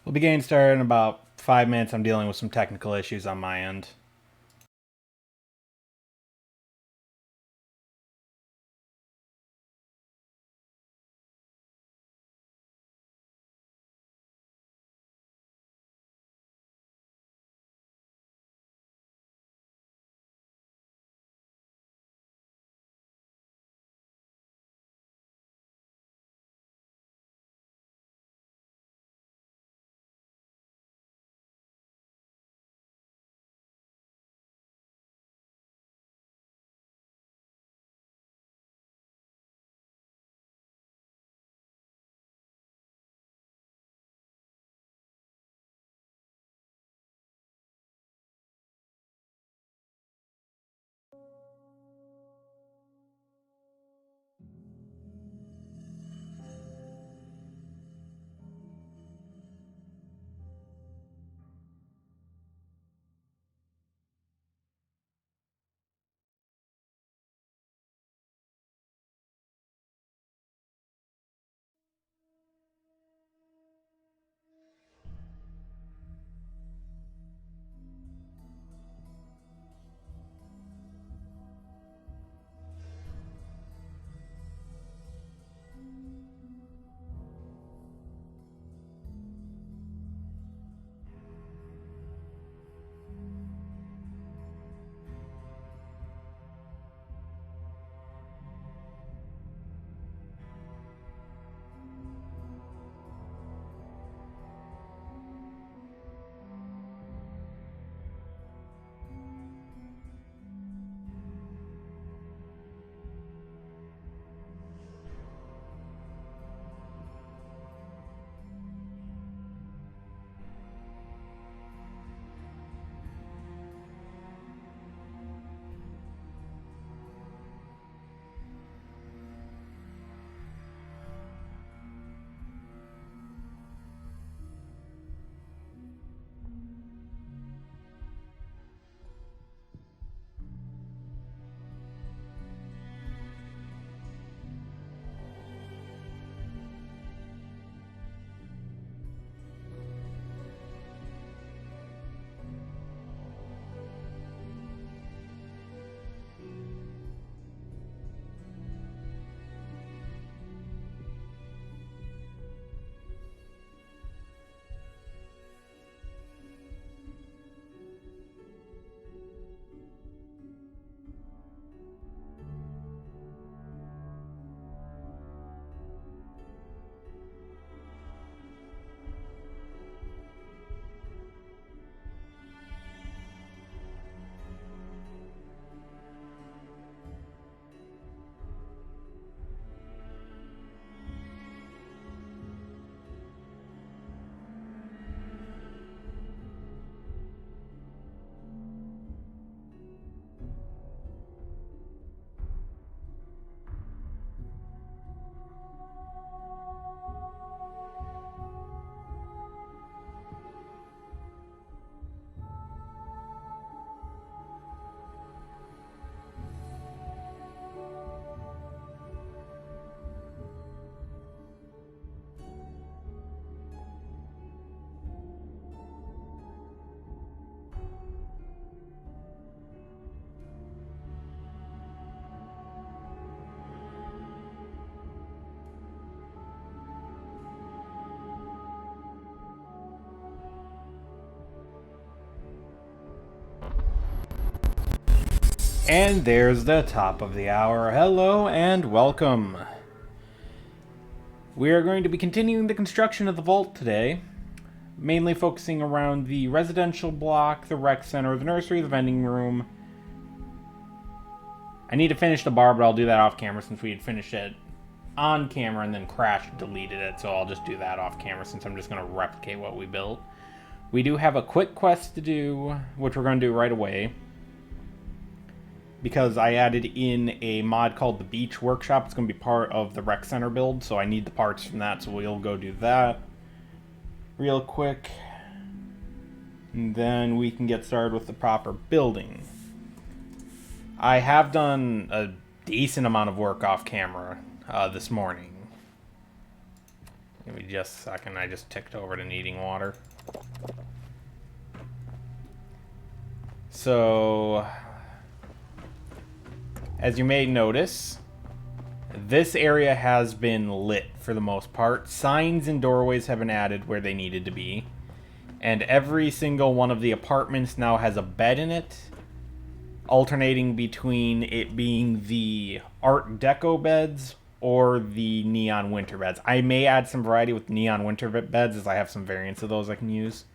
We'll be getting started in about 5 minutes. I'm dealing with some technical issues on my end. And there's the top of the hour. Hello and welcome. We are going to be continuing the construction of the vault today, mainly focusing around the residential block, the rec center, the nursery, the vending room. I need to finish the bar, but I'll do that off camera since we had finished it on camera and then crashed, deleted it, so I'll just do that off camera since I'm just going to replicate what we built. We do have a quick quest to do, which we're going to do right away, because I added in a mod called the Beach Workshop. It's going to be part of the rec center build, so I need the parts from that, so we'll go do that real quick. And then we can get started with the proper building. I have done a decent amount of work off camera this morning. Give me just a second. I just ticked over to needing water. So, as you may notice, this area has been lit for the most part. Signs and doorways have been added where they needed to be. And every single one of the apartments now has a bed in it, alternating between it being the Art Deco beds or the neon winter beds. I may add some variety with neon winter beds, as I have some variants of those I can use.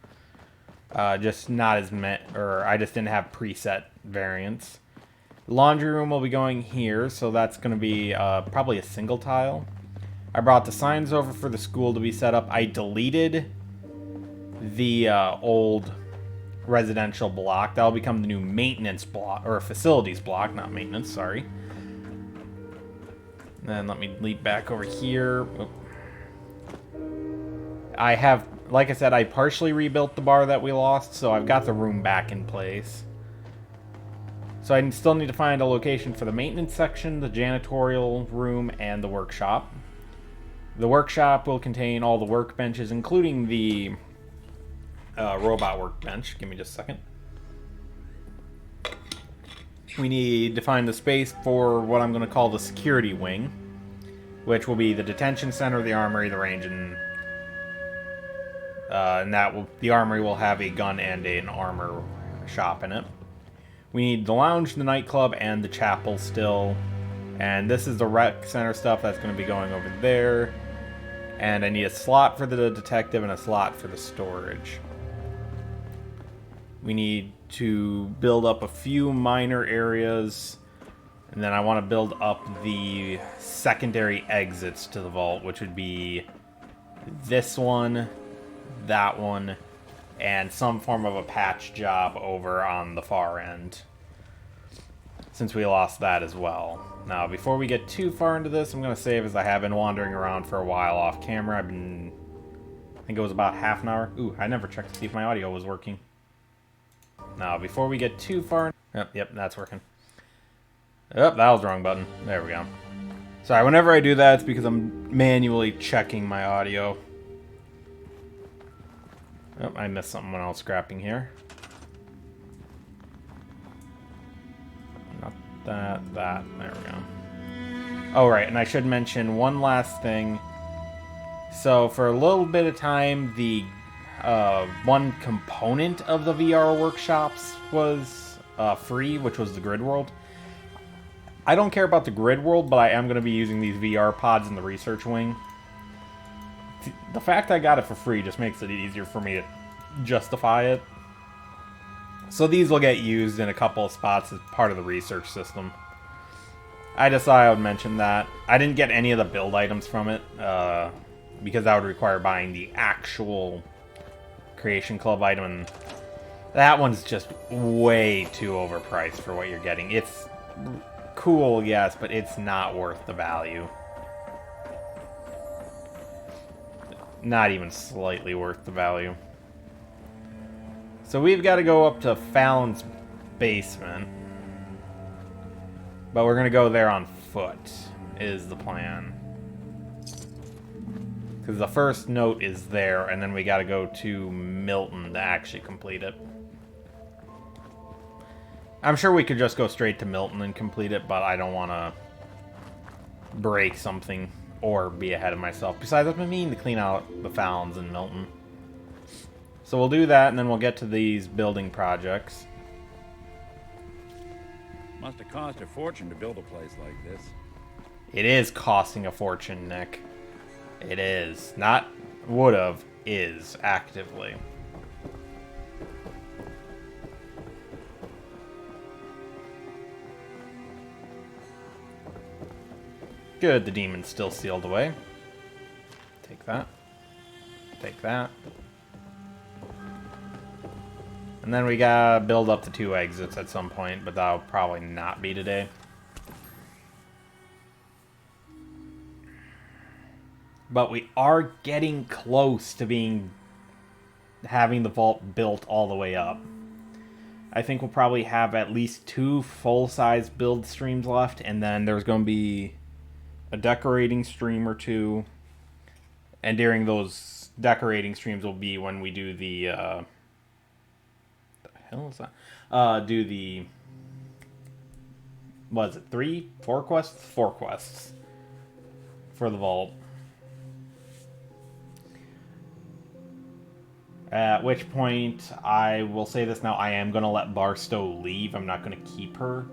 Just not as I just didn't have preset variants. Laundry room will be going here, so that's going to be probably a single tile. I brought the signs over for the school to be set up. I deleted the old residential block. That'll become the new maintenance block, or facilities block, not maintenance, sorry. Then let me leap back over here. I have, like I said, I partially rebuilt the bar that we lost, so I've got the room back in place. So I still need to find a location for the maintenance section, the janitorial room, and the workshop. The workshop will contain all the workbenches, including the robot workbench. Give me just a second. We need to find the space for what I'm going to call the security wing, which will be the detention center, the armory, the range, and the armory will have a gun and an armor shop in it. We need the lounge, the nightclub, and the chapel still. And this is the rec center stuff that's going to be going over there. And I need a slot for the detective and a slot for the storage. We need to build up a few minor areas, and then I want to build up the secondary exits to the vault, which would be this one, that one, and some form of a patch job over on the far end, since we lost that as well. Now, before we get too far into this, I'm going to save, as I have been wandering around for a while off camera. I think it was about half an hour. Ooh, I never checked to see if my audio was working. Now, before we get too far... Yep, that's working. That was the wrong button. There we go. Sorry, whenever I do that, it's because I'm manually checking my audio. Oh, I missed something when I was scrapping here. Not that. There we go. Oh, right, and I should mention one last thing. So, for a little bit of time, the one component of the VR workshops was free, which was the grid world. I don't care about the grid world, but I am going to be using these VR pods in the research wing. The fact I got it for free just makes it easier for me to justify it. So these will get used in a couple of spots as part of the research system. I decided I would mention that. I didn't get any of the build items from it, because that would require buying the actual Creation Club item, and that one's just way too overpriced for what you're getting. It's cool, yes, but it's not worth the value. Not even slightly worth the value. So we've got to go up to Fallon's basement, but we're going to go there on foot, is the plan. Because the first note is there, and then we gotta go to Milton to actually complete it. I'm sure we could just go straight to Milton and complete it, but I don't want to break something or be ahead of myself. Besides, I've been meaning to clean out the Fallons in Milton. So we'll do that, and then we'll get to these building projects. Must have cost a fortune to build a place like this. It is costing a fortune, Nick. It is. Not would've, is, actively. Good, the demon's still sealed away. Take that. Take that. And then we gotta build up the 2 exits at some point, but that'll probably not be today. But we are getting close to having the vault built all the way up. I think we'll probably have at least 2 full-size build streams left, and then there's going to be a decorating stream or 2, And during those decorating streams will be when we do the hell is that? Do the, what is it, 3? 4 quests? 4 quests for the vault. At which point, I will say this now, I am going to let Barstow leave. I'm not going to keep her.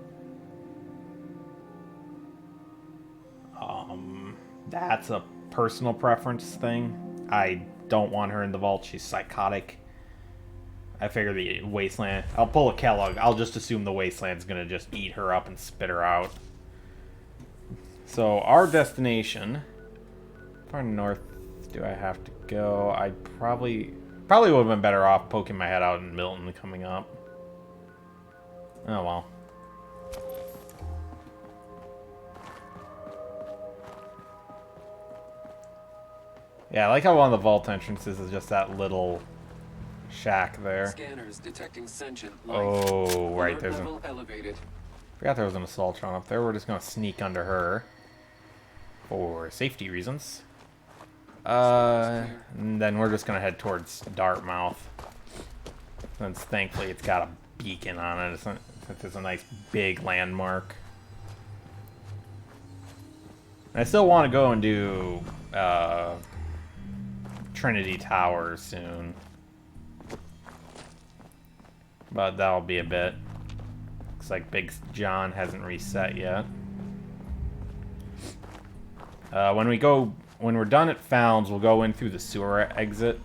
That's a personal preference thing. I don't want her in the vault. She's psychotic. I figure the Wasteland... I'll pull a Kellogg. I'll just assume the Wasteland's going to just eat her up and spit her out. So, our destination... How far north do I have to go? I probably would have been better off poking my head out in Milton coming up. Oh, well. Yeah, I like how one of the vault entrances is just that little shack there. Scanners detecting sentient life. Oh, right, there's level elevated. Forgot there was an Assaultron up there. We're just gonna sneak under her for safety reasons. And then we're just gonna head towards Dartmouth. Since thankfully it's got a beacon on it, since it's a nice big landmark. And I still want to go and do Trinity Tower soon. But that'll be a bit. Looks like Big John hasn't reset yet. When we're done at Founds, we'll go in through the sewer exit.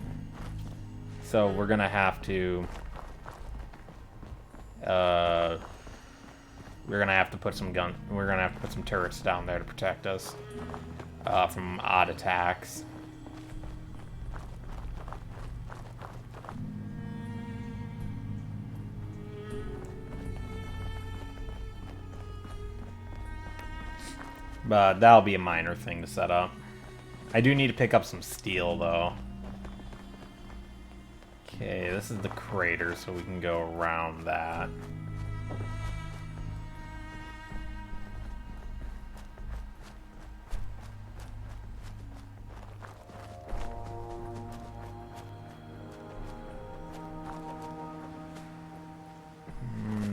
So we're gonna have to put some turrets down there to protect us from odd attacks. But that'll be a minor thing to set up. I do need to pick up some steel, though. Okay, this is the crater, so we can go around that.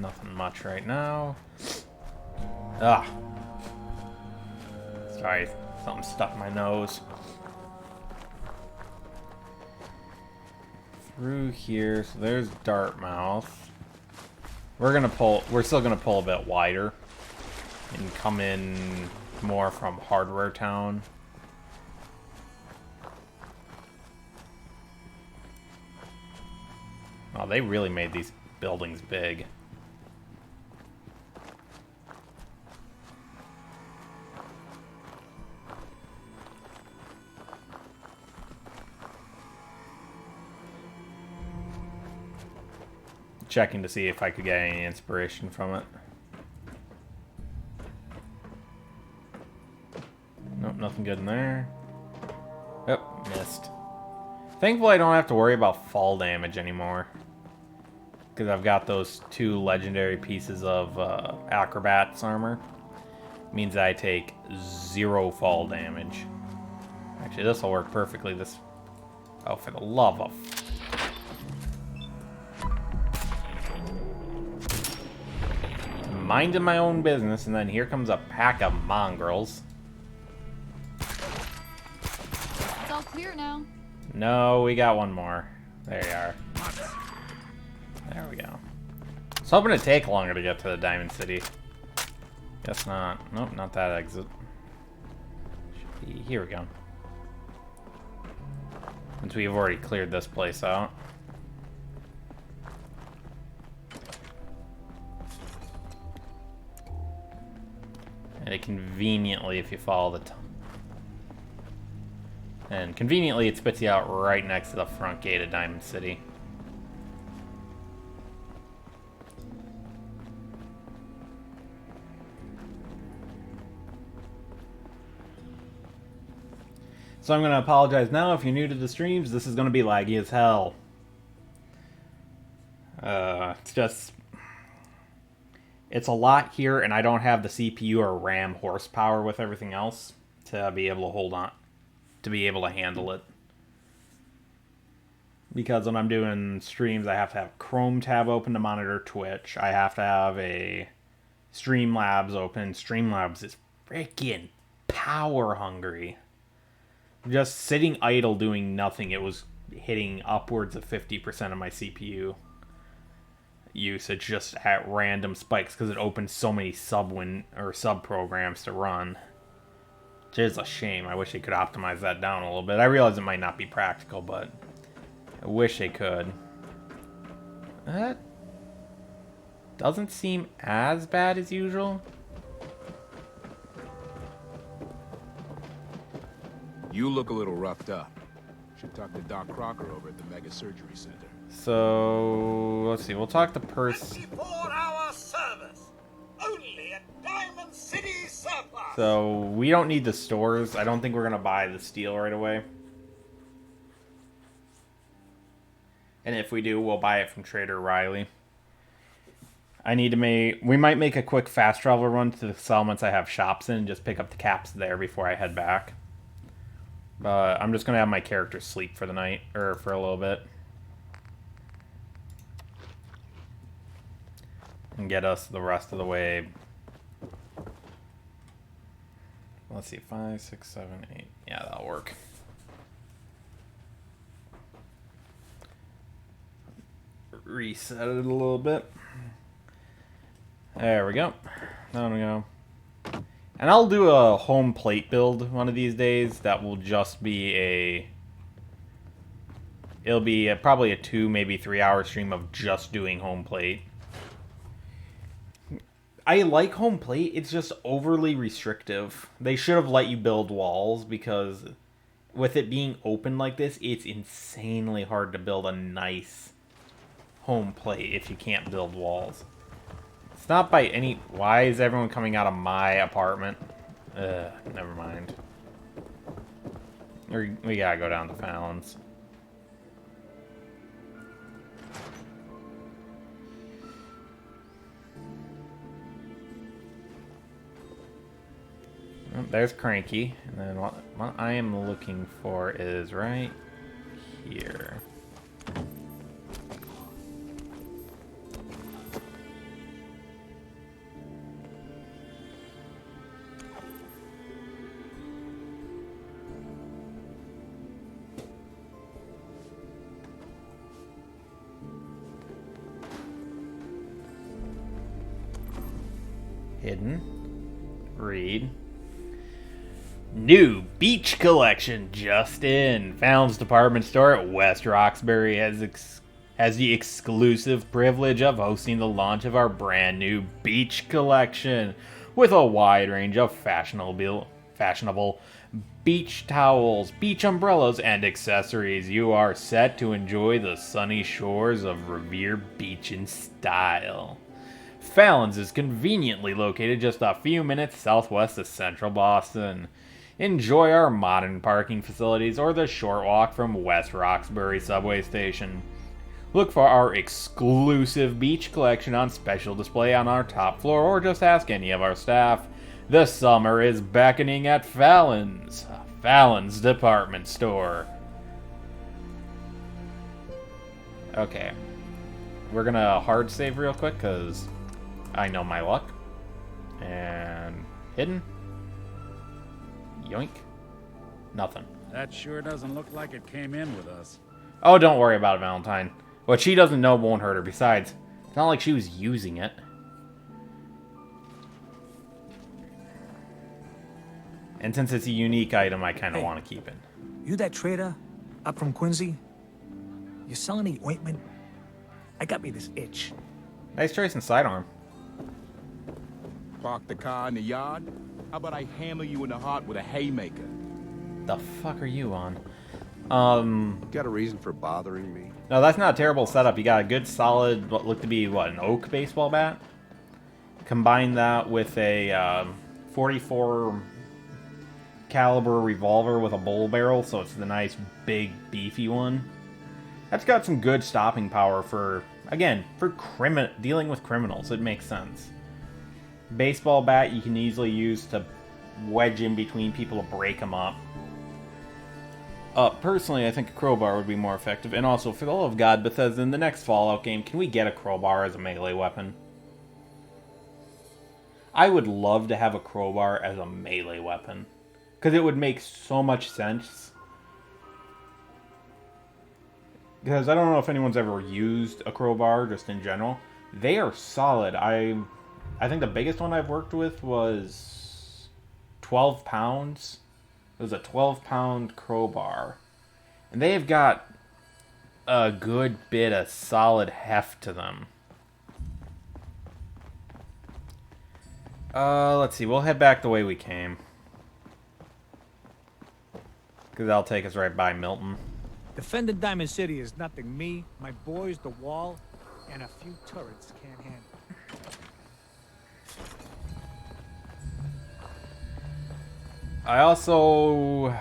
Nothing much right now. Ah. Sorry, something stuck in my nose. Through here, so there's Dartmouth. We're still gonna pull a bit wider and come in more from Hardware Town. Oh, they really made these buildings big. Checking to see if I could get any inspiration from it. Nope, nothing good in there. Oh, missed. Thankfully, I don't have to worry about fall damage anymore. Because I've got those 2 legendary pieces of Acrobat's armor. Means I take 0 fall damage. Actually, this will work perfectly. Oh, for the love of... Minding my own business, and then here comes a pack of mongrels. It's all clear now. No, we got one more. There you are. There we go. I was hoping it'd take longer to get to the Diamond City. Guess not. Nope, not that exit. Here we go. Since we've already cleared this place out. And conveniently, if you follow the and conveniently it spits you out right next to the front gate of Diamond City. So I'm going to apologize now if you're new to the streams. This is going to be laggy as hell. It's a lot here, and I don't have the CPU or RAM horsepower with everything else to be able to hold on. to be able to handle it. Because when I'm doing streams, I have to have Chrome tab open to monitor Twitch. I have to have a Streamlabs open. Streamlabs is freaking power hungry. Just sitting idle doing nothing, it was hitting upwards of 50% of my CPU usage just at random spikes because it opens so many sub programs to run. Which is a shame. I wish they could optimize that down a little bit. I realize it might not be practical, but I wish they could. That doesn't seem as bad as usual. You look a little roughed up. Should talk to Doc Crocker over at the Mega Surgery Center. So, let's see. We'll talk to 24-hour service. Only at Diamond City Surplus. So, we don't need the stores. I don't think we're going to buy the steel right away. And if we do, we'll buy it from Trader Riley. We might make a quick fast travel run to the settlements I have shops in and just pick up the caps there before I head back. But I'm just going to have my character sleep for the night, or for a little bit. And get us the rest of the way. Let's see, 5, 6, 7, 8. Yeah, that'll work. Reset it a little bit. There we go. There we go. And I'll do a home plate build one of these days. That will just be it'll be probably a 2, maybe 3 hour stream of just doing home plate. I like home plate. It's just overly restrictive. They should have let you build walls because with it being open like this, it's insanely hard to build a nice home plate if you can't build walls. It's not by any... Why is everyone coming out of my apartment? Never mind. We gotta go down to Fallon's. Oh, there's Cranky. And then what I am looking for is right here. Hidden. Read. New beach collection just in. Fallon's department store at West Roxbury has the exclusive privilege of hosting the launch of our brand new beach collection with a wide range of fashionable beach towels, beach umbrellas, and accessories. You are set to enjoy the sunny shores of Revere Beach in style. Fallon's is conveniently located just a few minutes southwest of central Boston. Enjoy our modern parking facilities or the short walk from West Roxbury subway station. Look for our exclusive beach collection on special display on our top floor or just ask any of our staff. The summer is beckoning at Fallon's. Fallon's department store. Okay. We're gonna hard save real quick because I know my luck. And hidden. Yoink. Nothing. That sure doesn't look like it came in with us. Oh, don't worry about it, Valentine. What she doesn't know won't hurt her. Besides, it's not like she was using it. And since it's a unique item, I kind of want to keep it. You that trader up from Quincy? You selling any ointment? I got me this itch. Nice choice in sidearm. Park the car in the yard? How about I hammer you in the heart with a haymaker? The fuck are you on? Got a reason for bothering me? No, that's not a terrible setup. You got a good solid, what looked to be, an oak baseball bat? Combine that with a 44 caliber revolver with a bull barrel, so it's the nice, big, beefy one. That's got some good stopping power for, again, for dealing with criminals. It makes sense. Baseball bat you can easily use to wedge in between people to break them up. Personally, I think a crowbar would be more effective. And also, for the love of God, Bethesda, in the next Fallout game, can we get a crowbar as a melee weapon? I would love to have a crowbar as a melee weapon. Because it would make so much sense. Because I don't know if anyone's ever used a crowbar, just in general. They are solid. I think the biggest one I've worked with was 12 pounds. It was a 12-pound crowbar. And they've got a good bit of solid heft to them. Let's see. We'll head back the way we came. Because that'll take us right by Milton. Defending Diamond City is nothing me, my boys, the wall, and a few turrets can't handle. I also...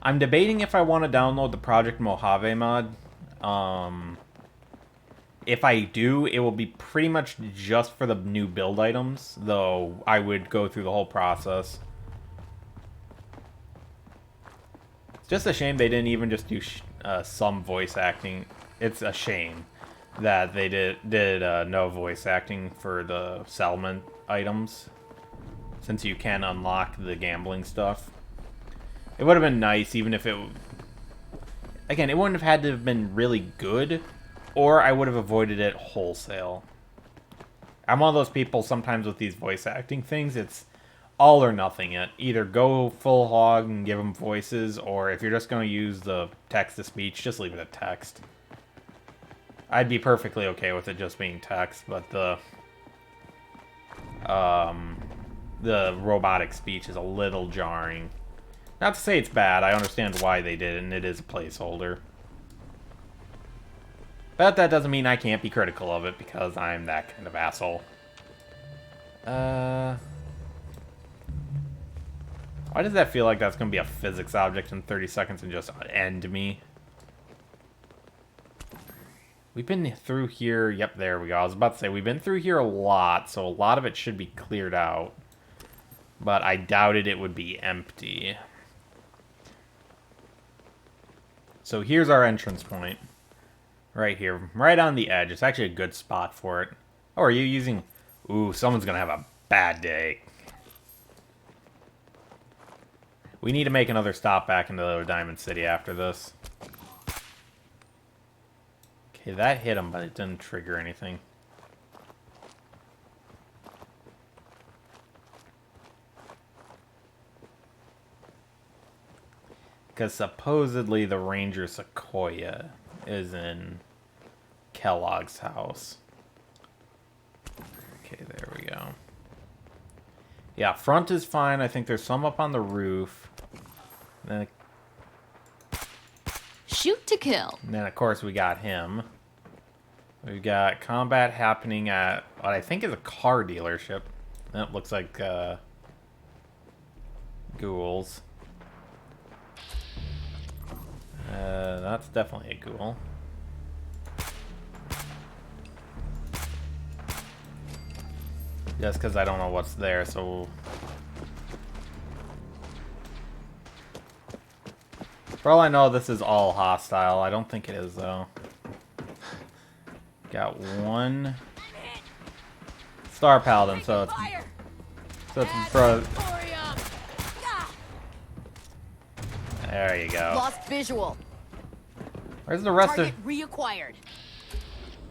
I'm debating if I want to download the Project Mojave mod. If I do, it will be pretty much just for the new build items, though I would go through the whole process. It's just a shame they didn't even just do some voice acting. It's a shame that they did no voice acting for the settlement items, since you can unlock the gambling stuff. It would have been nice, even if it... Again, it wouldn't have had to have been really good, or I would have avoided it wholesale. I'm one of those people sometimes with these voice acting things, it's all or nothing it. Either go full hog and give them voices, or if you're just going to use the text-to-speech, just leave it at text. I'd be perfectly okay with it just being text, but the robotic speech is a little jarring. Not to say it's bad, I understand why they did it, and it is a placeholder. But that doesn't mean I can't be critical of it, because I'm that kind of asshole. Why does that feel like that's going to be a physics object in 30 seconds and just end me? We've been through here. Yep, there we go. I was about to say, we've been through here a lot, so a lot of it should be cleared out. But I doubted it would be empty. So here's our entrance point. Right here. Right on the edge. It's actually a good spot for it. Oh, are you using... Ooh, someone's going to have a bad day. We need to make another stop back into Diamond City after this. Okay, that hit him, but it didn't trigger anything. Because supposedly the Ranger Sequoia is in Kellogg's house. Okay, there we go. Yeah, front is fine. I think there's some up on the roof. Then, Shoot to kill. and then, of course, we got him. We've got combat happening at what I think is a car dealership. That looks like ghouls. That's definitely a ghoul. Just because I don't know what's there, so... For all I know, this is all hostile. I don't think it is, though. Got one... Star Paladin, so it's... So it's pro... There you go. Lost visual. Where's the rest Target reacquired.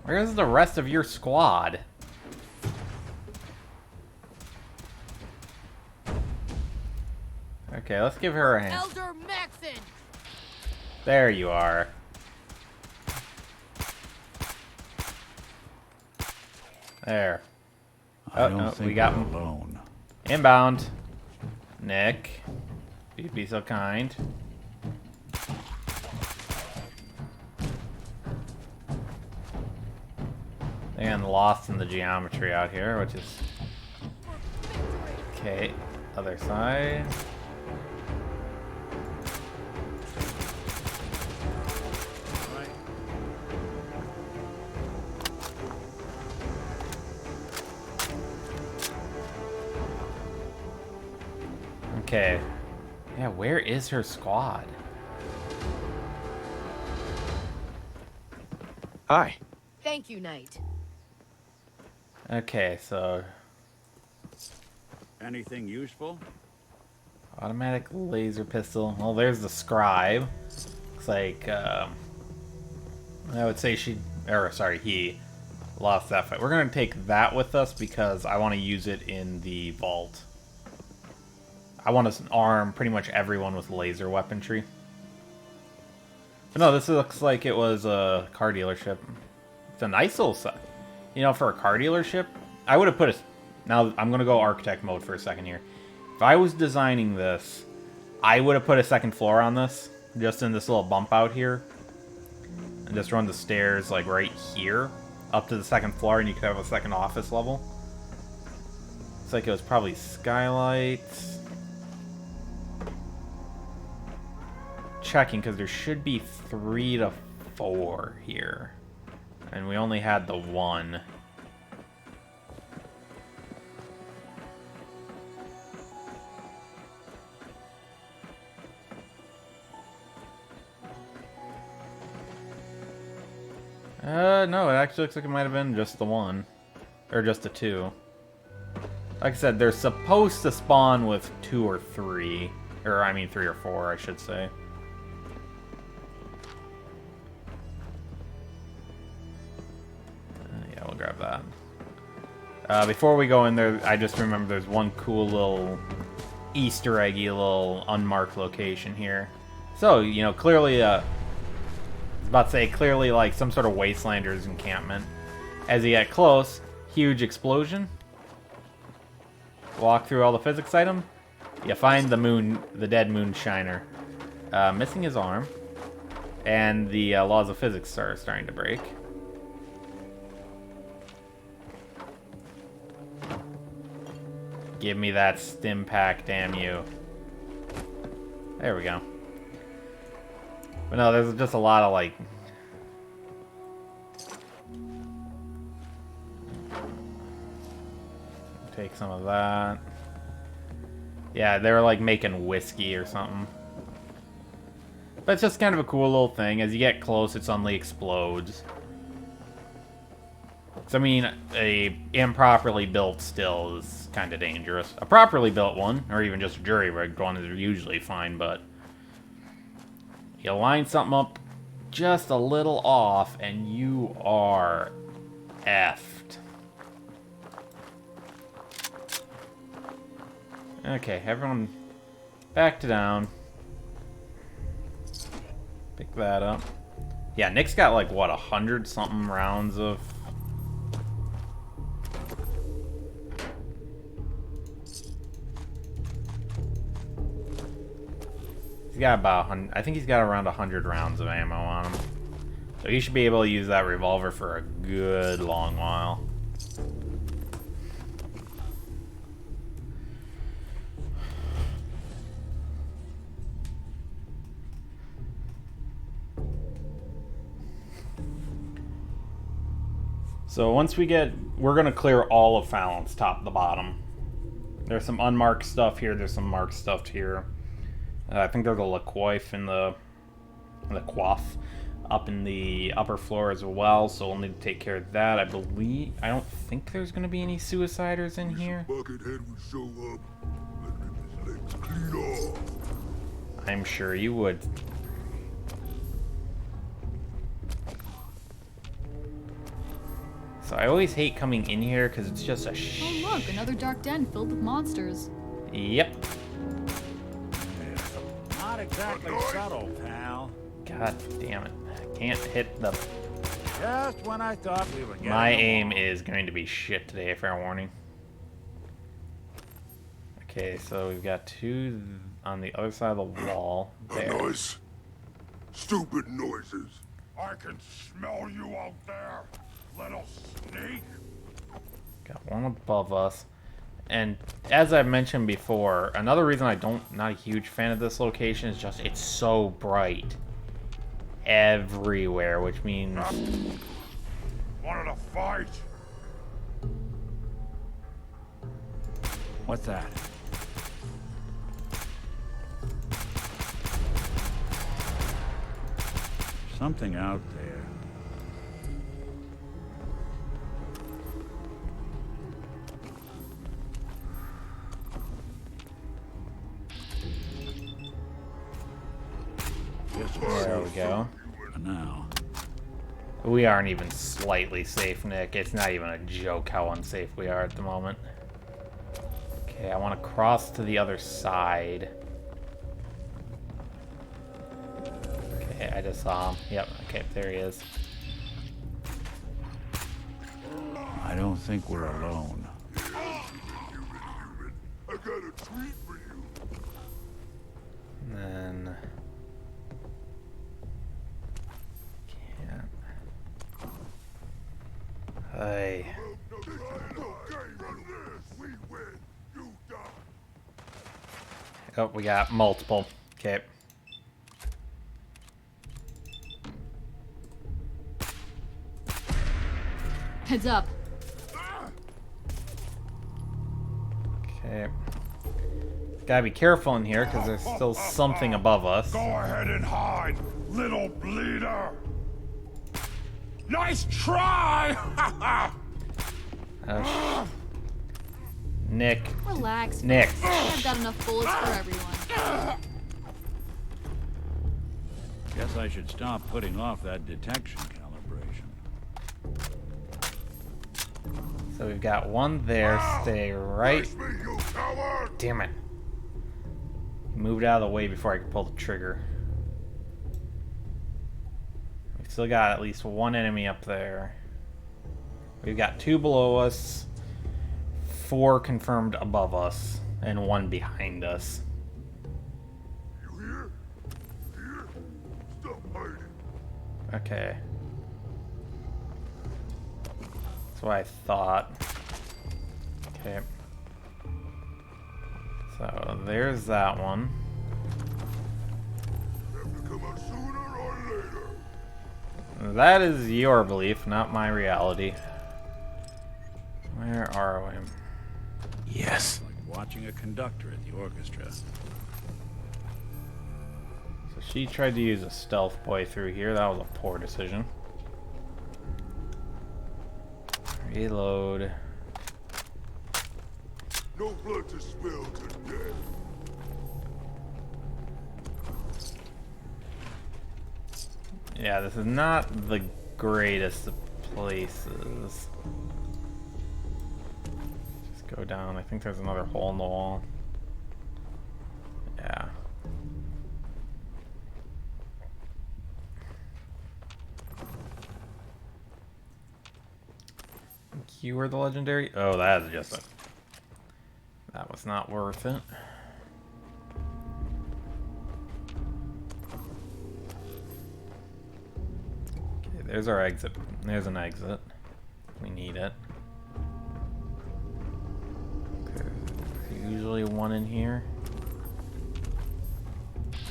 Where's the rest of your squad? Okay, let's give her a hand. Elder Maxon. There you are. There. I Oh, don't no, think we got we're him. alone. Inbound. Nick. You'd be so kind. And lost in the geometry out here, which is... Okay, other side. Okay. Yeah, where is her squad? Hi. Thank you, Knight. Okay, so Anything useful? automatic laser pistol. Well, there's the scribe. Looks like I would say he lost that fight. We're gonna take that with us because I want to use it in the vault. I want to arm pretty much everyone with laser weaponry. But no, this looks like it was a car dealership. It's a nice little set. You know, for a car dealership, I would have put a... Now, I'm going to go architect mode for a second here. If I was designing this, I would have put a second floor on this. Just in this little bump out here. And just run the stairs, like, right here. Up to the second floor, and you could have a second office level. Looks like it was probably skylights. Checking, because there should be 3 to 4 here. And we only had the 1. No, it actually looks like it might have been just the 1. Or just the 2. Like I said, they're supposed to spawn with 2 or 3. Or, I mean 3 or 4, I should say. Yeah, we'll grab that. Before we go in there, I just remember there's one cool little Easter eggy little unmarked location here. So, you know, clearly, I was about to say, clearly like some sort of wastelander's encampment. As you get close, huge explosion. Walk through all the physics item. You find the dead moonshiner. Missing his arm. And the laws of physics are starting to break. Give me that stim pack, damn you. There we go. But no, there's just a lot of, like... Take some of that. Yeah, they were, like, making whiskey or something. But it's just kind of a cool little thing. As you get close, it suddenly explodes. So, I mean, a improperly built still is kind of dangerous. A properly built one, or even just a jury-rigged one, is usually fine, but... You line something up just a little off, and you are effed. Okay, everyone back to down. Pick that up. Yeah, Nick's got like, what, 100-something rounds of... He's got about, I think he's got around 100 rounds of ammo on him. So he should be able to use that revolver for a good long while. So once we get, we're going to clear all of Fallon's top to bottom. There's some unmarked stuff here, there's some marked stuff here. I think there's a LaCoif in the Quaff up in the upper floor as well, so we'll need to take care of that. I don't think there's going to be any suiciders in here. Buckethead would show up, let rip his legs clean off. I'm sure you would. So I always hate coming in here because it's just a Oh look, another dark den filled with monsters. Yep. Not exactly subtle, pal. God damn it. I can't hit the... Just when I thought we were getting My along. aim is going to be shit today, fair warning. Okay, so we've got 2 on the other side of the wall. There. Noise. Stupid noises. I can smell you out there, little snake. Got one above us. And as I've mentioned before, another reason not a huge fan of this location is just it's so bright everywhere, which means Wanted to fight? What's that? something out there. Guess we're There we safe go. for now. We aren't even slightly safe, Nick. It's not even a joke how unsafe we are at the moment. Okay, I want to cross to the other side. Okay, I just saw him. Yep, okay, there he is. I don't think we're alone. I got a treat for you. And then... Can't... Hey. Oh, we got multiple. Okay. Heads up. Okay. Gotta be careful in here because there's still something above us. Go ahead and hide, little bleeder. Nice try! Nick. Relax. Nick. I've got enough bullets for everyone. Guess I should stop putting off that detection calibration. So we've got one there. Stay right. Face me, you coward! Damn it. Moved out of the way before I could pull the trigger. We've still got at least one enemy up there. We've got 2 below us, 4 confirmed above us, and 1 behind us. You hear? Here? Stop hiding. Okay. That's what I thought. Okay. So there's that one. Have to come out sooner or later. That is your belief, not my reality. Where are we? Yes. Like watching a conductor at the orchestra. So she tried to use a stealth boy through here. That was a poor decision. Reload. No blood to spill today. Yeah, this is not the greatest of places. Just go down. I think there's another hole in the wall. Yeah. Think you were the legendary? Oh, that is just a... That was not worth it. Okay, there's our exit. There's an exit. We need it. Okay, there's usually one in here.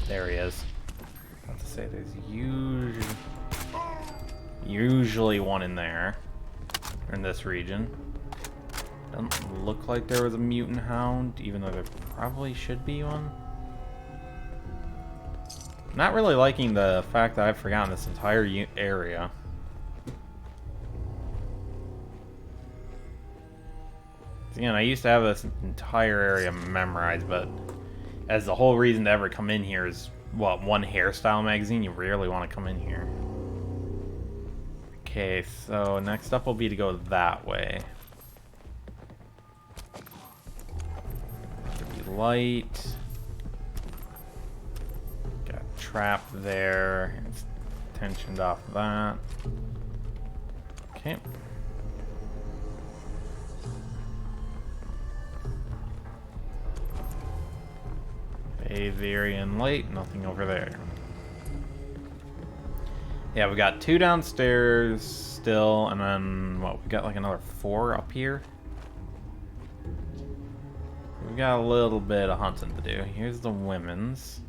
There he is. I have to say there's usually one in there. In this region. Doesn't look like there was a mutant hound, even though there probably should be one. Not really liking the fact that I've forgotten this entire area. Again, I used to have this entire area memorized, but as the whole reason to ever come in here is, what, one hairstyle magazine? You rarely want to come in here. Okay, so next up will be to go that way. Should be light. Got a trap there. It's tensioned off that. Okay. Aviarian light, nothing over there. Yeah, we got 2 downstairs still, and then, what, we got like another 4 up here? We got a little bit of hunting to do. Here's the women's.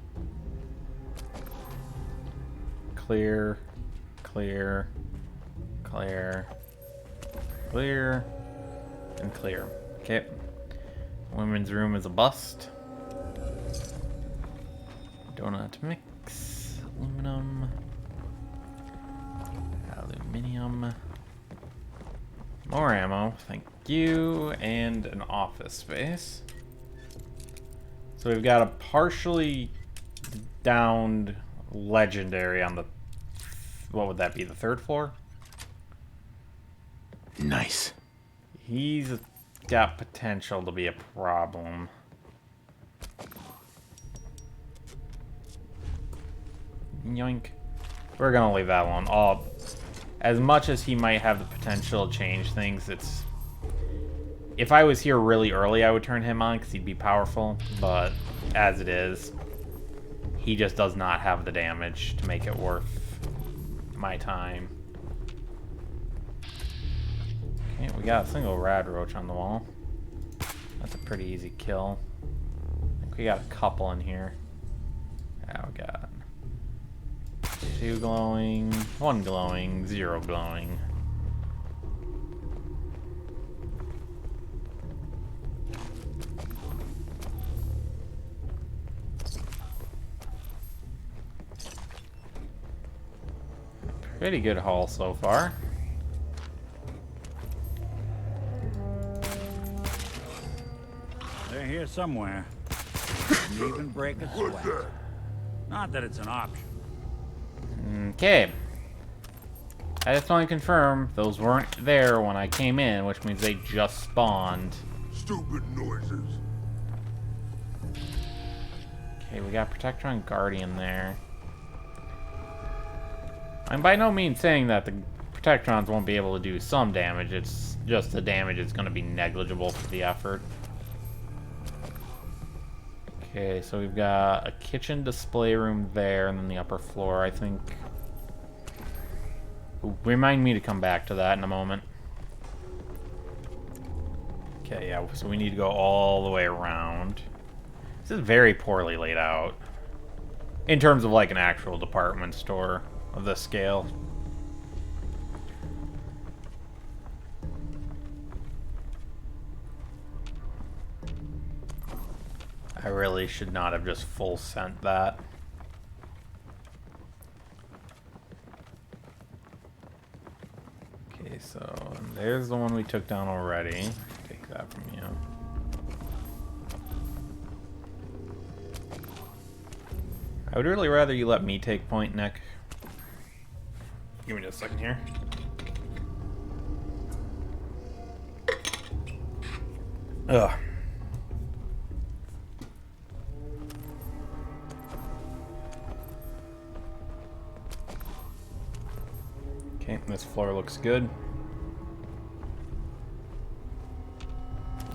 Clear, clear, clear, clear, and clear. Okay. Women's room is a bust. Donut mix, aluminum. aluminium. More ammo, thank you, and an office space. So we've got a partially downed legendary on the, what would that be, the 3rd floor? Nice. He's got potential to be a problem. Yoink. We're gonna leave that one. As much as he might have the potential to change things, it's... If I was here really early, I would turn him on because he'd be powerful. But as it is, he just does not have the damage to make it worth my time. Okay, we got a single rad roach on the wall. That's a pretty easy kill. I think we got a couple in here. Yeah, we got 2 glowing, 1 glowing, 0 glowing. Pretty good haul so far. They're here somewhere. Didn't even break a sweat. Not that it's an option. Okay. I just want to confirm those weren't there when I came in, which means they just spawned. Stupid noises. Okay, we got Protectron Guardian there. I'm by no means saying that the Protectrons won't be able to do some damage, it's just the damage is going to be negligible for the effort. Okay, so we've got a kitchen display room there, and then the upper floor, I think. Remind me to come back to that in a moment. Okay, yeah, so we need to go all the way around. This is very poorly laid out. In terms of like an actual department store of this scale. I really should not have just full sent that. Okay, so there's the one we took down already. Take that from you. I would really rather you let me take point, Nick. Give me just a second here. Ugh. Okay, this floor looks good.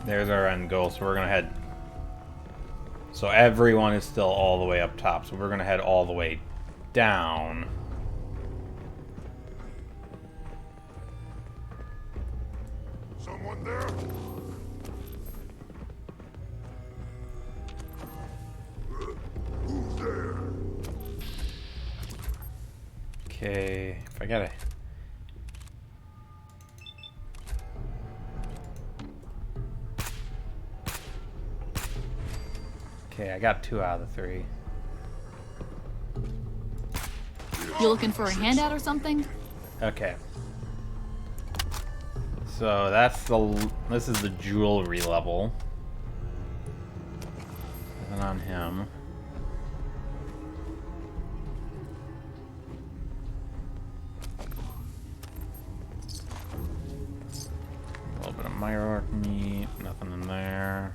There's our end goal, so we're gonna head... So everyone is still all the way up top, so we're gonna head all the way down. Someone there? Who's there? Okay, if I gotta... Okay, I got 2 out of the 3. You looking for a handout or something? Okay. So that's the... This is the jewelry level. And on him. A little bit of mirror meat, nothing in there.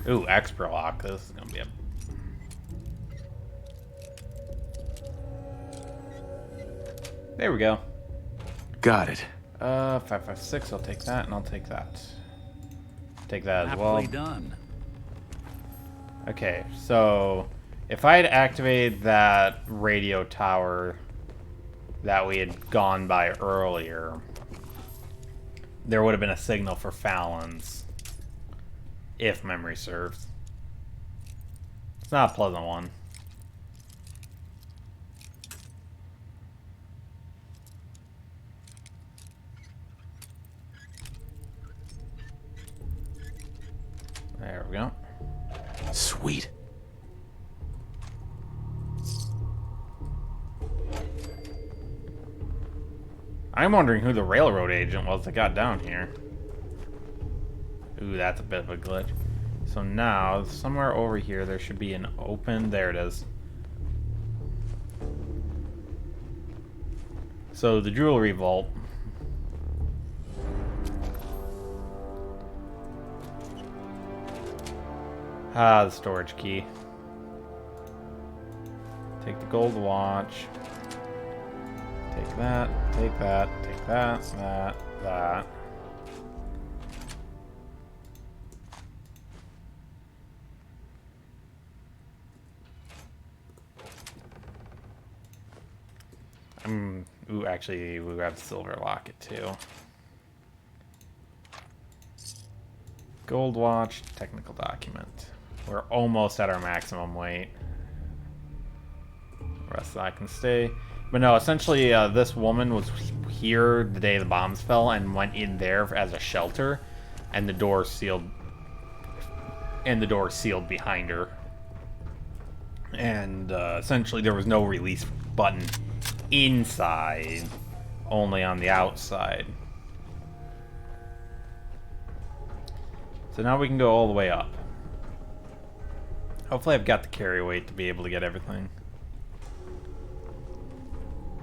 Ooh, Expert Lock. This is gonna be a... There we go. Got it. 556, I'll take that, and I'll take that. Take that as well. Happily done. Okay, so... If I had activated that radio tower that we had gone by earlier, there would have been a signal for Fallon's. If memory serves. It's not a pleasant one. There we go. Sweet. I'm wondering who the railroad agent was that got down here. Ooh, that's a bit of a glitch. So now, somewhere over here, there should be an open... There it is. So, the jewelry vault. Ah, the storage key. Take the gold watch. Take that, take that, take that, that. Ooh, actually, we grab the silver locket too. Gold watch, technical document. We're almost at our maximum weight. The rest of that can stay. But no, essentially, this woman was here the day the bombs fell and went in there as a shelter, and the door sealed. And the door sealed behind her. And essentially, there was no release button inside, only on the outside. So now we can go all the way up. Hopefully I've got the carry weight to be able to get everything.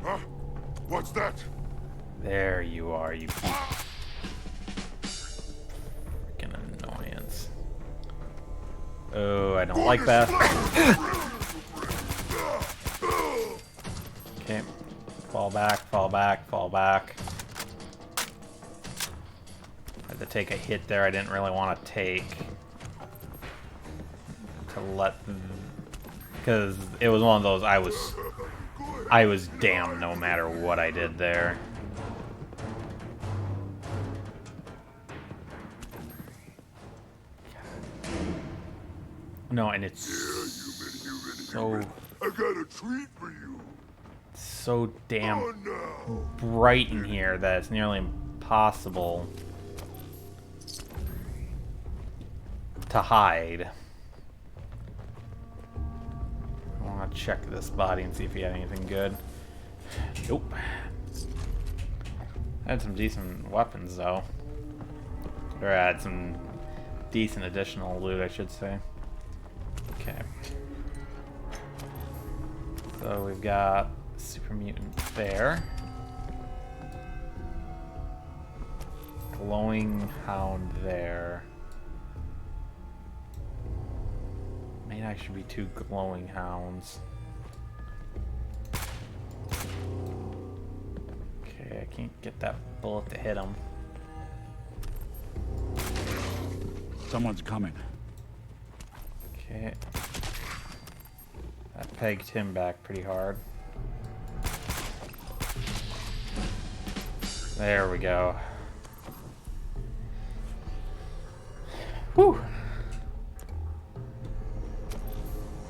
Huh? What's that? There you are, you freaking annoyance. Oh, I don't like that. Okay. Fall back, fall back, fall back. Had to take a hit there I didn't really want to take. To let... Because it was one of those I was damned no matter what I did there. No, and it's so... I got a treat for you. So damn Oh, no. bright in here that it's nearly impossible to hide. I want to check this body and see if he had anything good. Nope. I had some decent weapons though. Or I had some decent additional loot, I should say. Okay. So we've got super mutant there. Glowing hound there. May actually be two glowing hounds. Okay, I can't get that bullet to hit him. Someone's coming. Okay. That pegged him back pretty hard. There we go. Whew.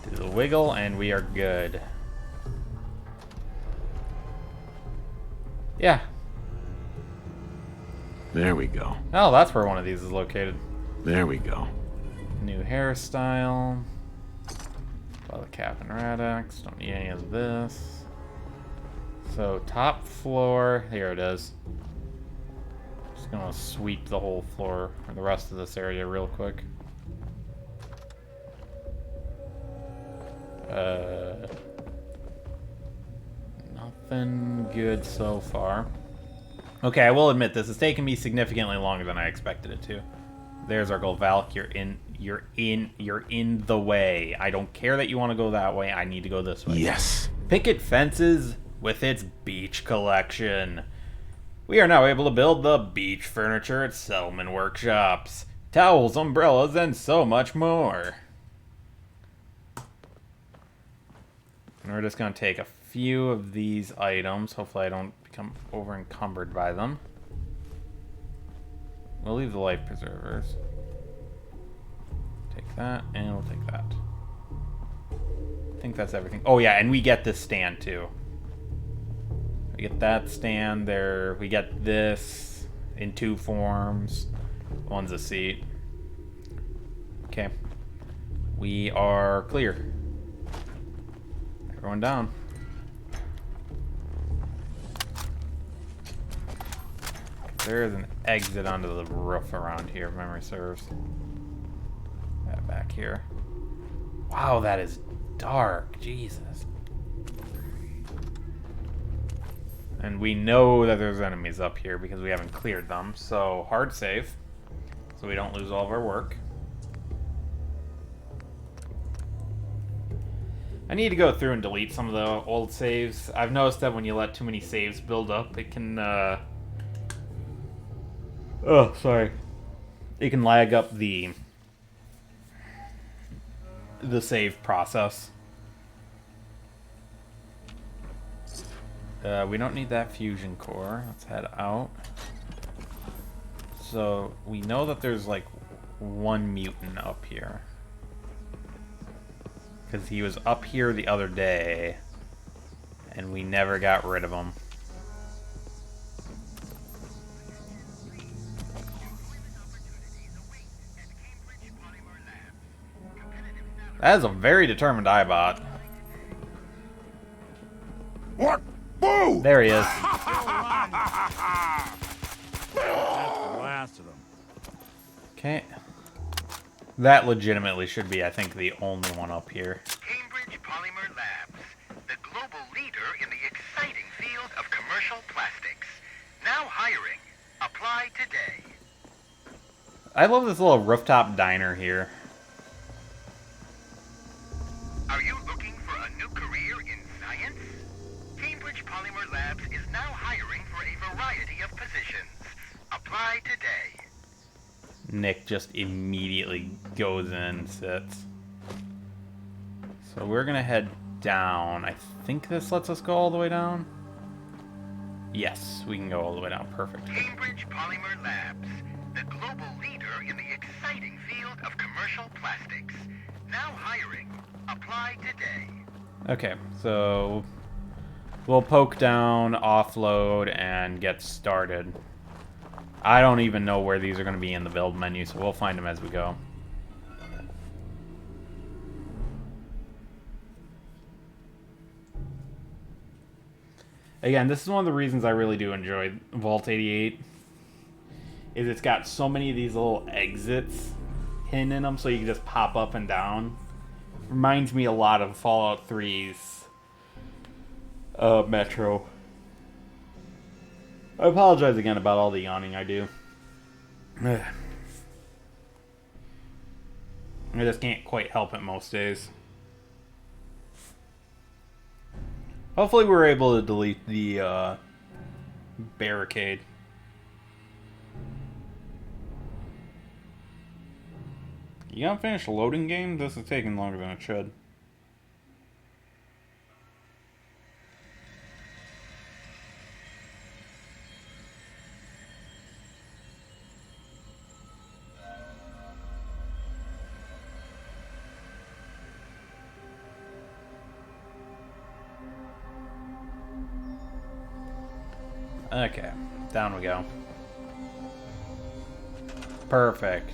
Do the wiggle and we are good. Yeah. There we go. Oh, that's where one of these is located. There we go. New hairstyle. Well, the cap and Radix. Don't need any of this. So, top floor. Here it is. Just gonna sweep the whole floor, or the rest of this area real quick. Nothing good so far. Okay, I will admit this is taking me significantly longer than I expected it to. There's our goal, Valk. You're in the way. I don't care that you want to go that way. I need to go this way. Yes. Picket fences with its beach collection. We are now able to build the beach furniture at Settlement Workshops. Towels, umbrellas, and so much more. And we're just going to take a few of these items. Hopefully I don't become over encumbered by them. We'll leave the life preservers. Take that, and we'll take that. I think that's everything. Oh yeah, and we get this stand too. We get that stand there. We get this in two forms. One's a seat. Okay. We are clear. Everyone down. there is an exit onto the roof around here, if memory serves. Back here. Wow, that is dark. Jesus. And we know that there's enemies up here because we haven't cleared them. So, hard save. So we don't lose all of our work. I need to go through and delete some of the old saves. I've noticed that when you let too many saves build up, it can, oh, sorry. It can lag up the save process. We don't need that fusion core. Let's head out. So, we know that there's, like, one mutant up here. Because he was up here the other day, and we never got rid of him. That is a very determined Eyebot. What? Boo! There he is. That's the last of them. Okay. That legitimately should be, I think, the only one up here. Cambridge Polymer Labs, the global leader in the exciting field of commercial plastics. Now hiring. Apply today. I love this little rooftop diner here. Are you looking for a new career in science? Cambridge Polymer Labs is now hiring for a variety of positions. Apply today. Nick just immediately goes in and sits. So we're gonna head down. I think this lets us go all the way down. Yes, we can go all the way down. Perfect. Cambridge Polymer Labs, the global leader in the exciting field of commercial plastics. Now hiring. Apply today. Okay, so we'll poke down, offload, and get started. I don't even know where these are going to be in the build menu, so we'll find them as we go. Again, this is one of the reasons I really do enjoy Vault 88, is it's got so many of these little exits hidden in them, so you can just pop up and down. Reminds me a lot of Fallout 3's Metro. I apologize again about all the yawning I do. I just can't quite help it most days. Hopefully we're able to delete the barricade. You gonna finish loading game? This is taking longer than it should. Okay, down we go. Perfect.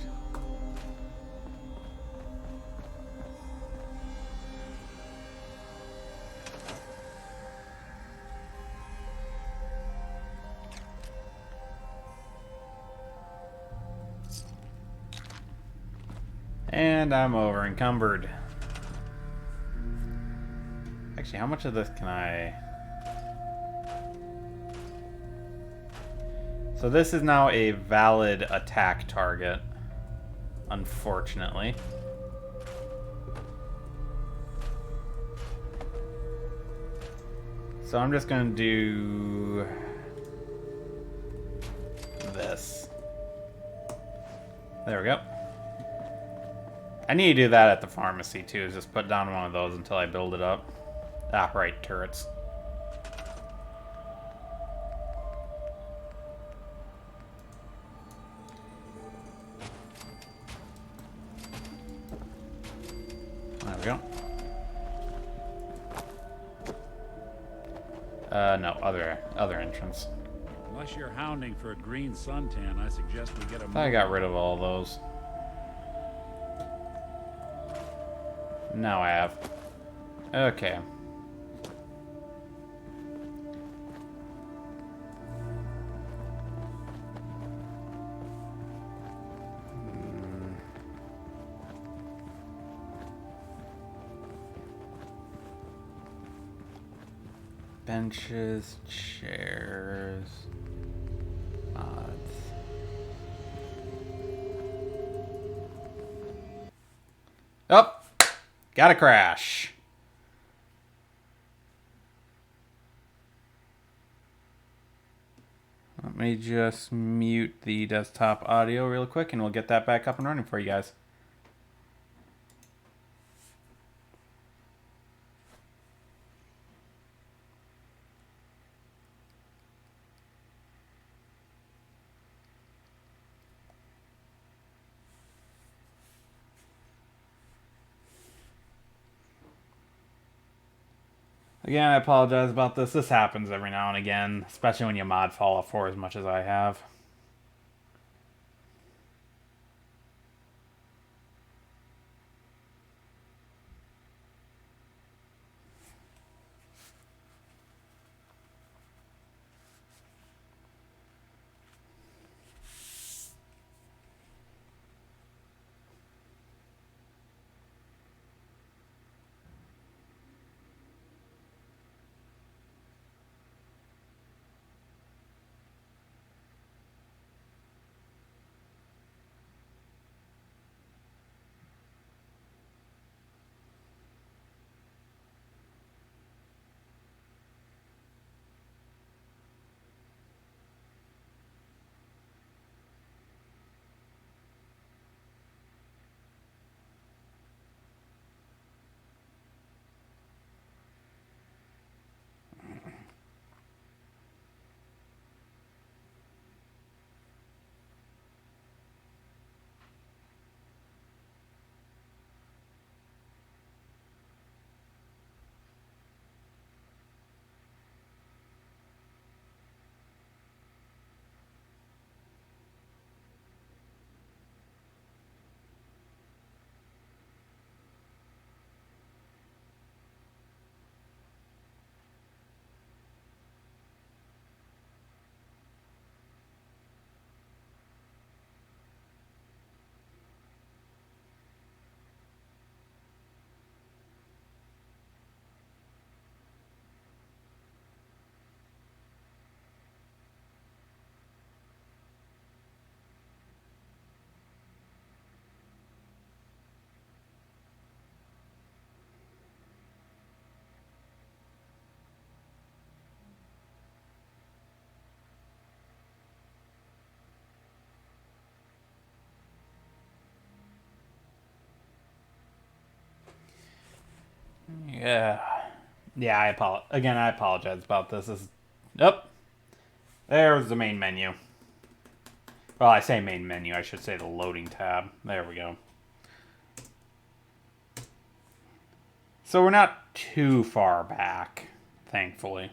And I'm over encumbered. Actually, how much of this can I... So this is now a valid attack target, unfortunately. So I'm just going to do this. There we go. I need to do that at the pharmacy too, is just put down one of those until I build it up. Ah, right, turrets. There we go. No, other entrance. Unless you're hounding for a green suntan, I suggest we get a... I got rid of all those. Now I have. Okay. Benches, chairs, mods. Oh, got a crash. Let me just mute the desktop audio real quick and we'll get that back up and running for you guys. Again, I apologize about this. This happens every now and again, especially when you mod Fallout 4 as much as I have. Yeah. Yeah, I apologize about this. Nope. There's the main menu. Well, I say main menu. I should say the loading tab. There we go. So we're not too far back, thankfully.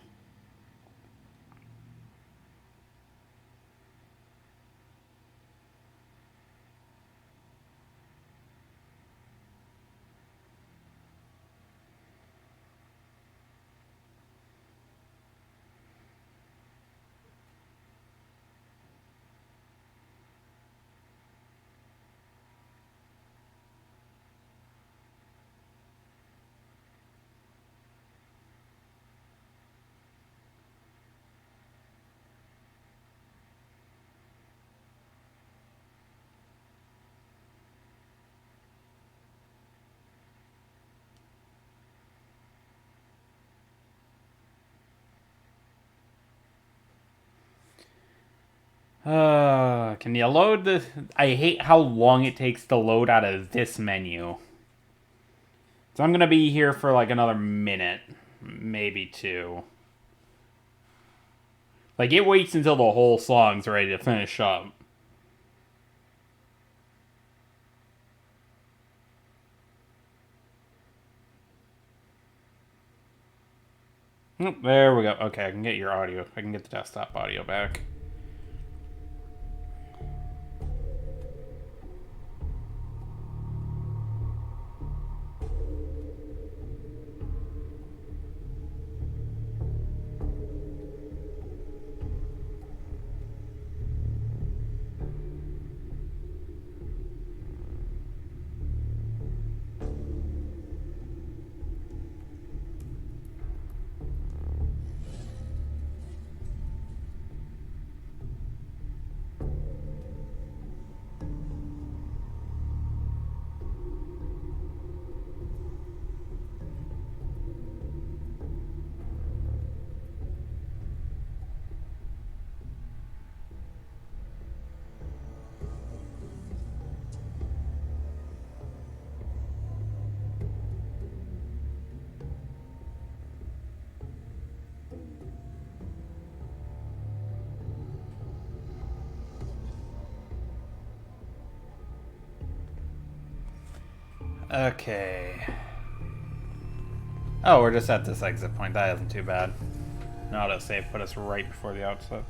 Can you load this? I hate how long it takes to load out of this menu. So I'm going to be here for like another minute, maybe two. Like, it waits until the whole song's ready to finish up. Oh, there we go. Okay, I can get your audio. I can get the desktop audio back. Okay. Oh, we're just at this exit point. That isn't too bad. An autosave put us right before the outset.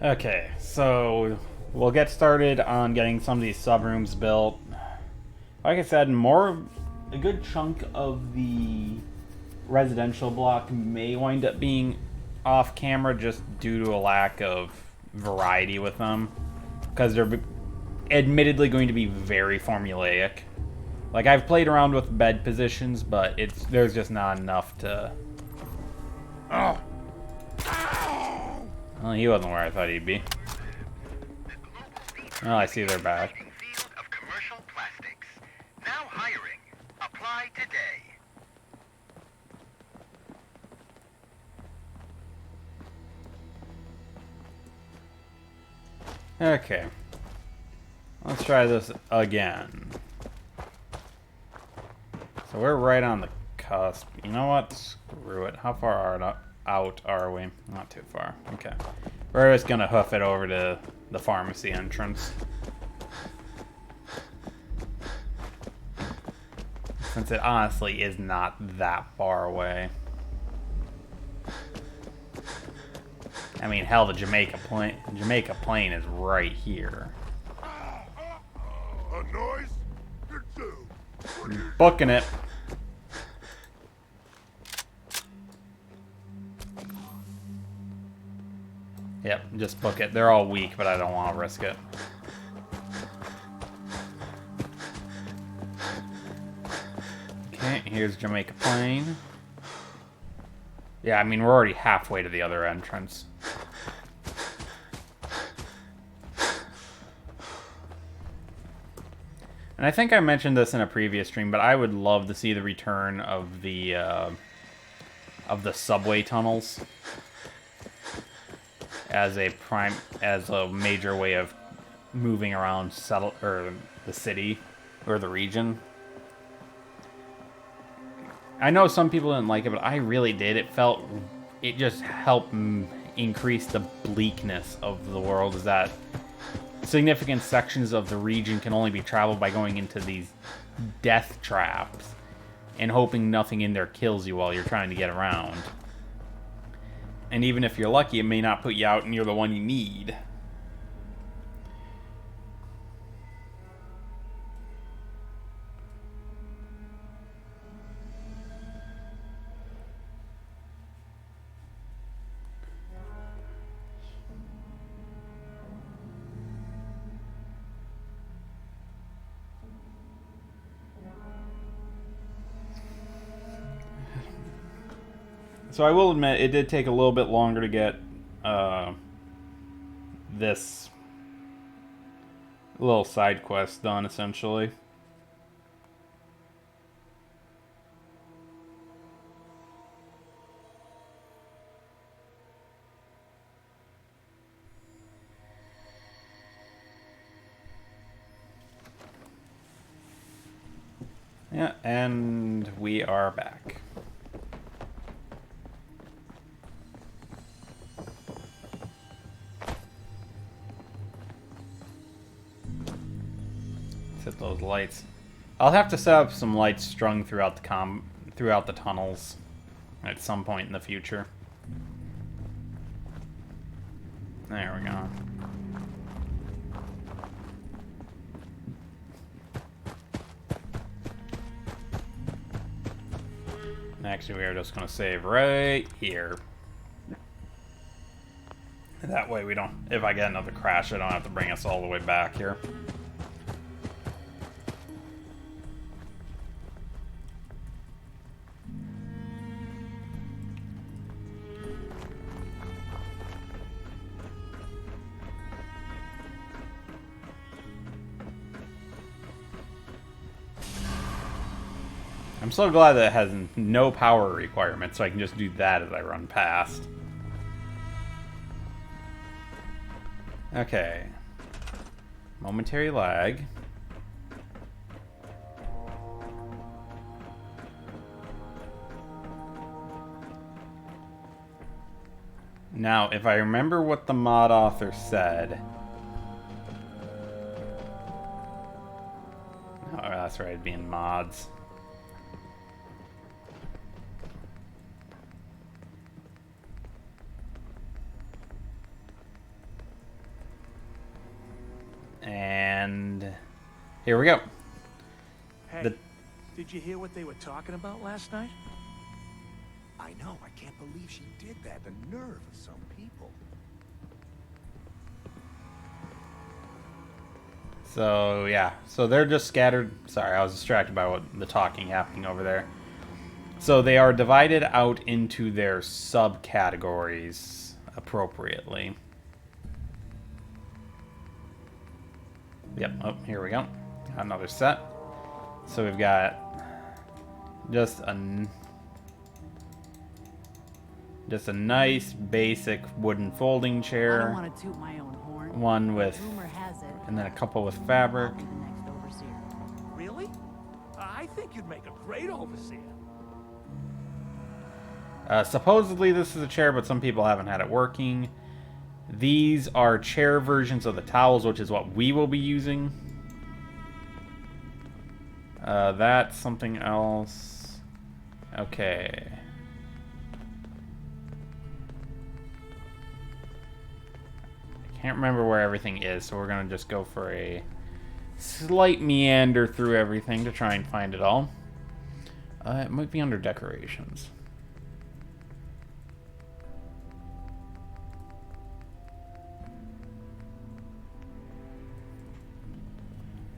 Okay, so we'll get started on getting some of these subrooms built. Like I said, a good chunk of the residential block may wind up being off camera just due to a lack of variety with them, because they're admittedly going to be very formulaic. Like, I've played around with bed positions, but there's just not enough to... Oh! Well, he wasn't where I thought he'd be. Oh, I see they're back. Field of commercial plastics. Now hiring. Apply today. Okay. Let's try this again. So we're right on the cusp. You know what? Screw it. How far out are we? Not too far. Okay. We're just gonna hoof it over to the pharmacy entrance. Since it honestly is not that far away. I mean, hell, the Jamaica plane is right here. A noise? Good too. Booking it. Yep, just book it. They're all weak, but I don't want to risk it. Okay, here's Jamaica plane. Yeah, I mean, we're already halfway to the other entrance. And I think I mentioned this in a previous stream, but I would love to see the return of the subway tunnels as a major way of moving around the city or the region. I know some people didn't like it, but I really did. It just helped increase the bleakness of the world, is that significant sections of the region can only be traveled by going into these death traps and hoping nothing in there kills you while you're trying to get around. And even if you're lucky, it may not put you out and you're the one you need. So I will admit, it did take a little bit longer to get this little side quest done, essentially. Yeah, and we are back. Hit those lights. I'll have to set up some lights strung throughout the tunnels at some point in the future. There we go. Actually, we are just going to save right here. That way we don't, if I get another crash, I don't have to bring us all the way back here. I'm I'm so glad that it has no power requirement, so I can just do that as I run past. Okay. Momentary lag. Now, if I remember what the mod author said... Oh, that's right, it'd be in mods. And... here we go. Hey, did you hear what they were talking about last night? I know, I can't believe she did that. The nerve of some people. So, yeah. So they're just scattered. Sorry, I was distracted by what the talking happening over there. So they are divided out into their subcategories appropriately. Yep. Oh, here we go. Another set. So we've got just a nice basic wooden folding chair. I don't want to toot my own horn. One with, Rumor has it. and then a couple with fabric. I'll be the next overseer. Really? I think you'd make a great overseer. Supposedly this is a chair, but some people haven't had it working. These are chair versions of the towels, which is what we will be using. That's something else. Okay. I can't remember where everything is, so we're going to just go for a slight meander through everything to try and find it all. It might be under decorations.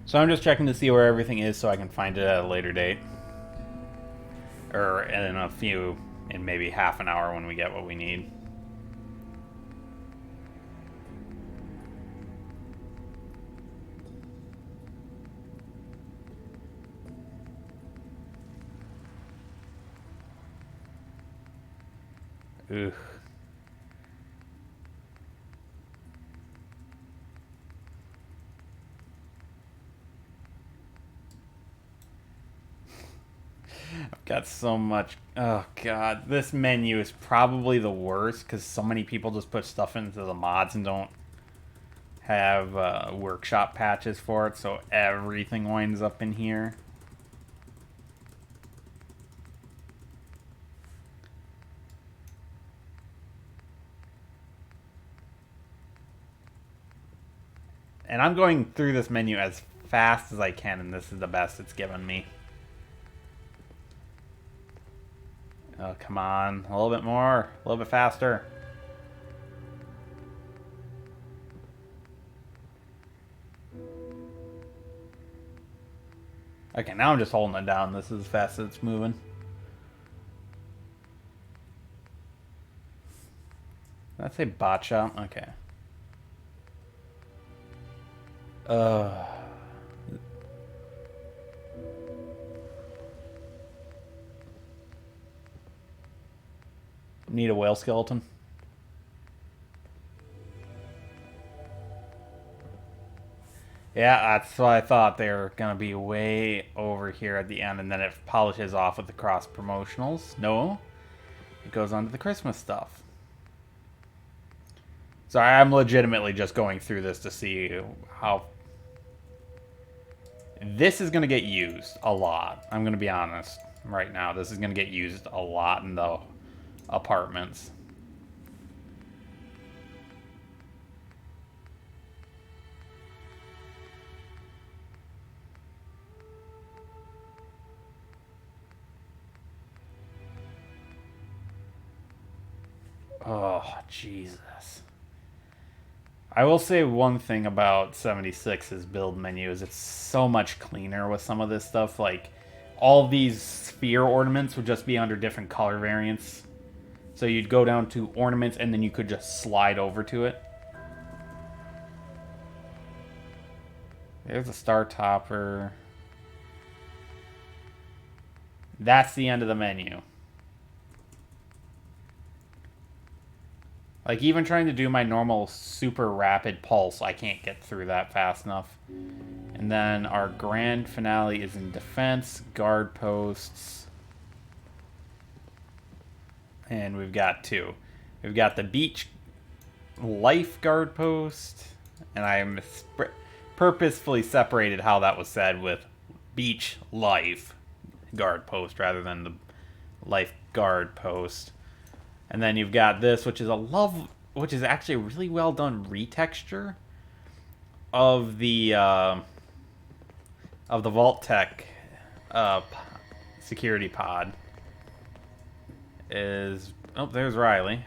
So I'm just checking to see where everything is so I can find it at a later date. Or in maybe half an hour when we get what we need. Ugh. I've got so much. Oh god, this menu is probably the worst because so many people just put stuff into the mods and don't have workshop patches for it, so everything winds up in here. And I'm going through this menu as fast as I can, and this is the best it's given me. Oh, come on. A little bit more. A little bit faster. Okay, now I'm just holding it down. This is as fast as it's moving. Did I say bot shop? Okay. Need a whale skeleton. Yeah, that's what I thought. They were gonna be way over here at the end, and then it polishes off with the cross promotionals. No, it goes on to the Christmas stuff. Sorry, I'm legitimately just going through this to see how this is gonna get used a lot. I'm gonna be honest right now. This is gonna get used a lot in the apartments. Oh, Jesus. I will say one thing about 76's build menu is it's so much cleaner with some of this stuff. Like, all these sphere ornaments would just be under different color variants. So you'd go down to ornaments and then you could just slide over to it. There's a star topper. That's the end of the menu. Like, even trying to do my normal super rapid pulse, I can't get through that fast enough. And then our grand finale is in defense, guard posts. And we've got 2. We've got the beach life guard post. And I purposefully separated how that was said with beach life guard post rather than the life guard post. And then you've got this, which is actually a really well done retexture of the Vault Tech security pod. There's Riley.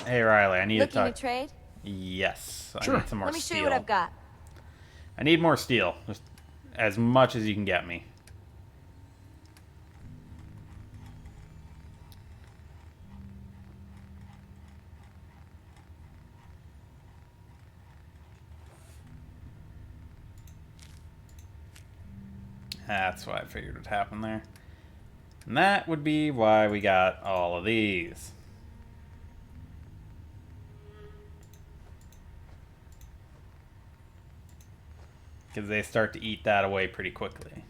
Hey Riley, I need to talk. Looking to trade? Yes, Sure. I need some more Let me steel. show you what I've got. I need more steel, just as much as you can get me. That's why I figured would happen there. And that would be why we got all of these. Because they start to eat that away pretty quickly.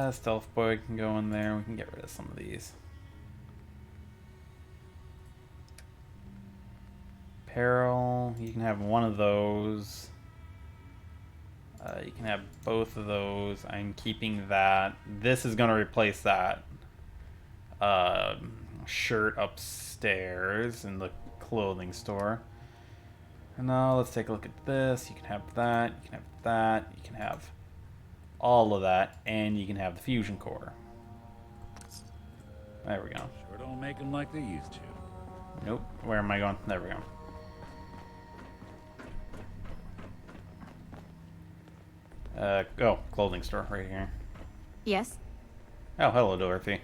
Stealth boy can go in there. We can get rid of some of these. Apparel, you can have one of those. You can have both of those. I'm keeping that. This is going to replace that shirt upstairs in the clothing store. And now let's take a look at this. You can have that. You can have that. You can have all of that, and you can have the fusion core. There we go. Sure don't make them like they used to. Nope. Where am I going? There we go. Clothing store right here. Yes? Oh, hello, Dorothy.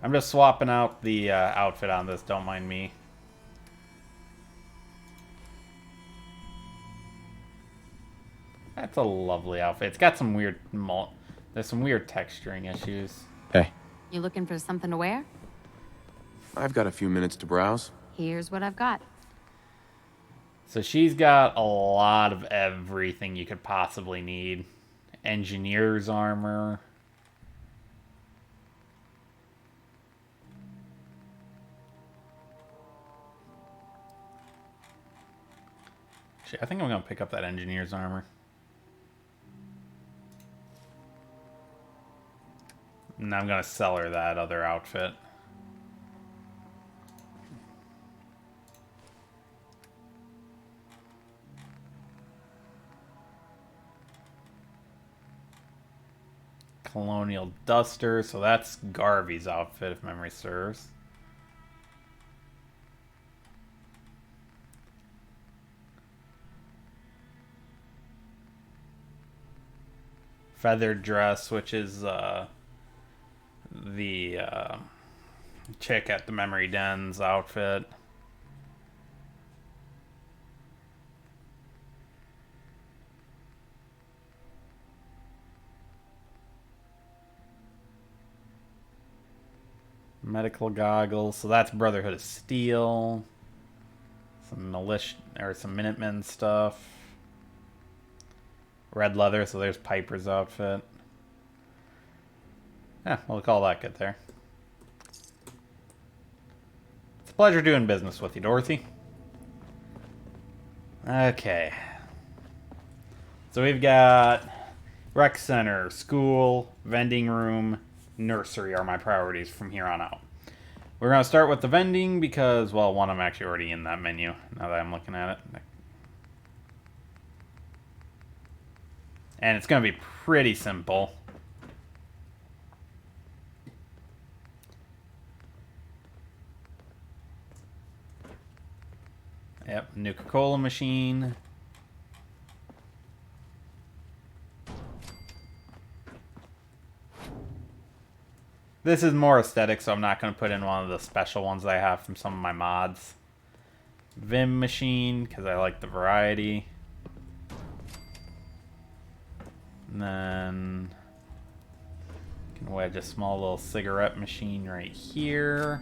I'm just swapping out the outfit on this. Don't mind me. That's a lovely outfit. It's got some weird there's some weird texturing issues. Hey. You looking for something to wear? I've got a few minutes to browse. Here's what I've got. So she's got a lot of everything you could possibly need. Engineer's armor. Actually, I think I'm going to pick up that engineer's armor. And I'm going to sell her that other outfit. Colonial Duster, so that's Garvey's outfit if memory serves. Feathered dress, which is the chick at the Memory Den's outfit. Medical goggles, so that's Brotherhood of Steel. Some militia or some Minutemen stuff. Red leather, so there's Piper's outfit. Yeah, we'll call that good there. It's a pleasure doing business with you, Dorothy. Okay. So we've got rec center, school, vending room, nursery are my priorities from here on out. We're going to start with the vending because, well, one, I'm actually already in that menu now that I'm looking at it. And it's going to be pretty simple. Yep, Nuka-Cola machine. This is more aesthetic, so I'm not going to put in one of the special ones that I have from some of my mods. Vim machine, because I like the variety. And then can wedge a small little cigarette machine right here.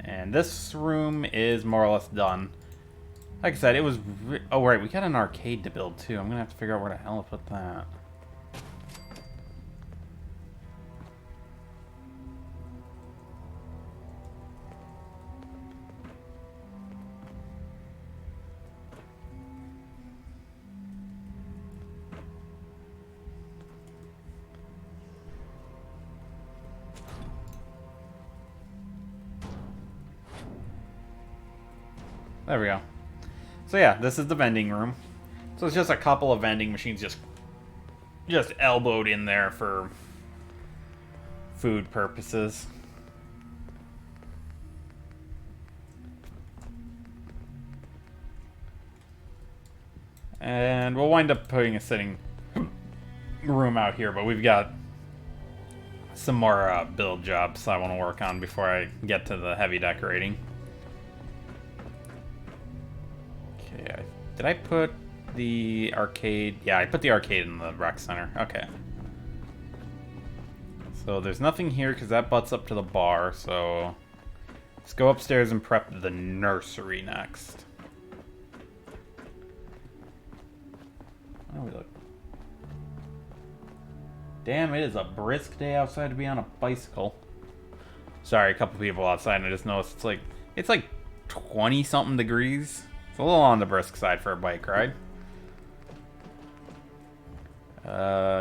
And this room is more or less done. Like I said, it was... Oh, right, we got an arcade to build, too. I'm going to have to figure out where the hell to put that. There we go. So yeah, this is the vending room. So it's just a couple of vending machines just elbowed in there for food purposes. And we'll wind up putting a sitting room out here, but we've got some more build jobs I want to work on before I get to the heavy decorating. Okay, did I put the arcade? Yeah, I put the arcade in the rec center. Okay. So there's nothing here because that butts up to the bar, so let's go upstairs and prep the nursery next. How do we look? Damn, it is a brisk day outside to be on a bicycle. Sorry, a couple people outside, and I just noticed it's like 20-something degrees. It's a little on the brisk side for a bike ride.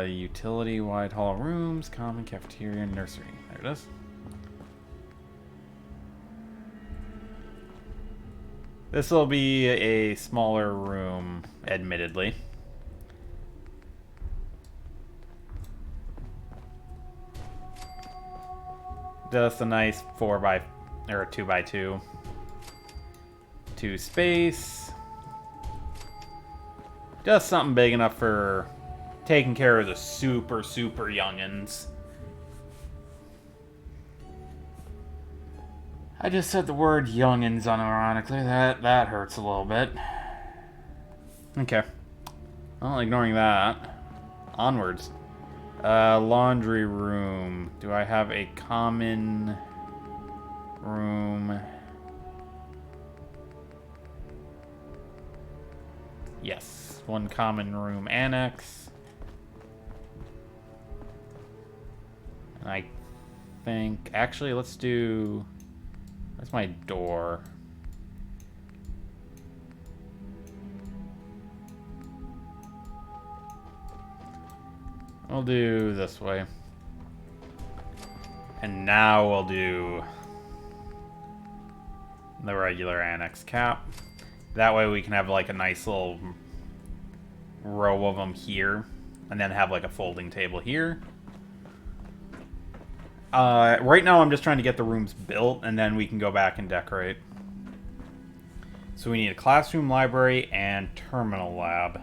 Utility, wide hall rooms, common cafeteria, and nursery. There it is. This will be a smaller room, admittedly. Just a nice 2x2 space. Just something big enough for taking care of the super youngins. I just said the word youngins unironically. That hurts a little bit. Okay. Well, ignoring that. Onwards. Laundry room. Do I have a common room? Yes. One common room annex. And I think... Actually, let's do... That's my door. We'll do this way. And now we'll do the regular annex cap. That way we can have like a nice little row of them here. And then have like a folding table here. Right now I'm just trying to get the rooms built, and then we can go back and decorate. So we need a classroom, library, and terminal lab.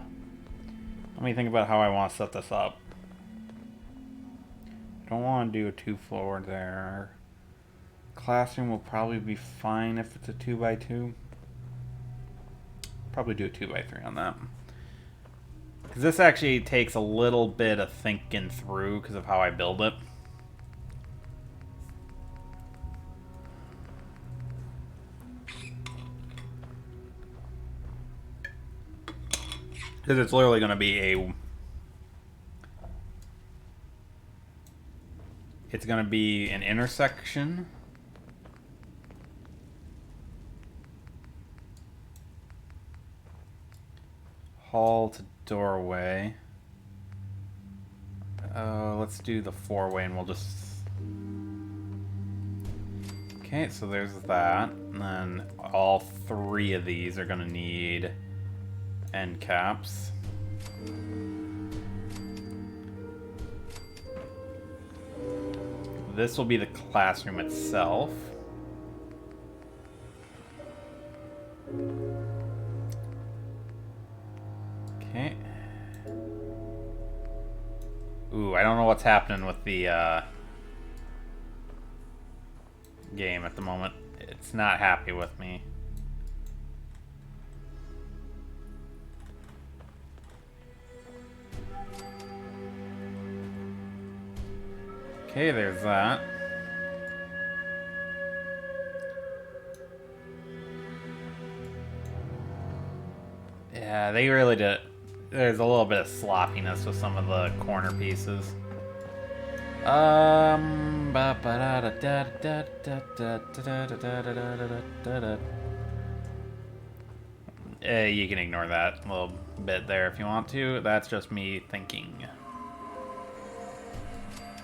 Let me think about how I want to set this up. I don't want to do a 2-floor there. Classroom will probably be fine if it's a 2x2. Probably do a 2x3 on that. Because this actually takes a little bit of thinking through because of how I build it. Because it's literally going to be a... It's going to be an intersection. Hall to doorway. Let's do the 4-way and we'll just... Okay, so there's that. And then all 3 of these are going to need end caps. This will be the classroom itself. Okay. Ooh, I don't know what's happening with the game at the moment. It's not happy with me. Okay, there's that. Yeah, they really did. There's a little bit of sloppiness with some of the corner pieces. You can ignore that little bit there if you want to. That's just me thinking.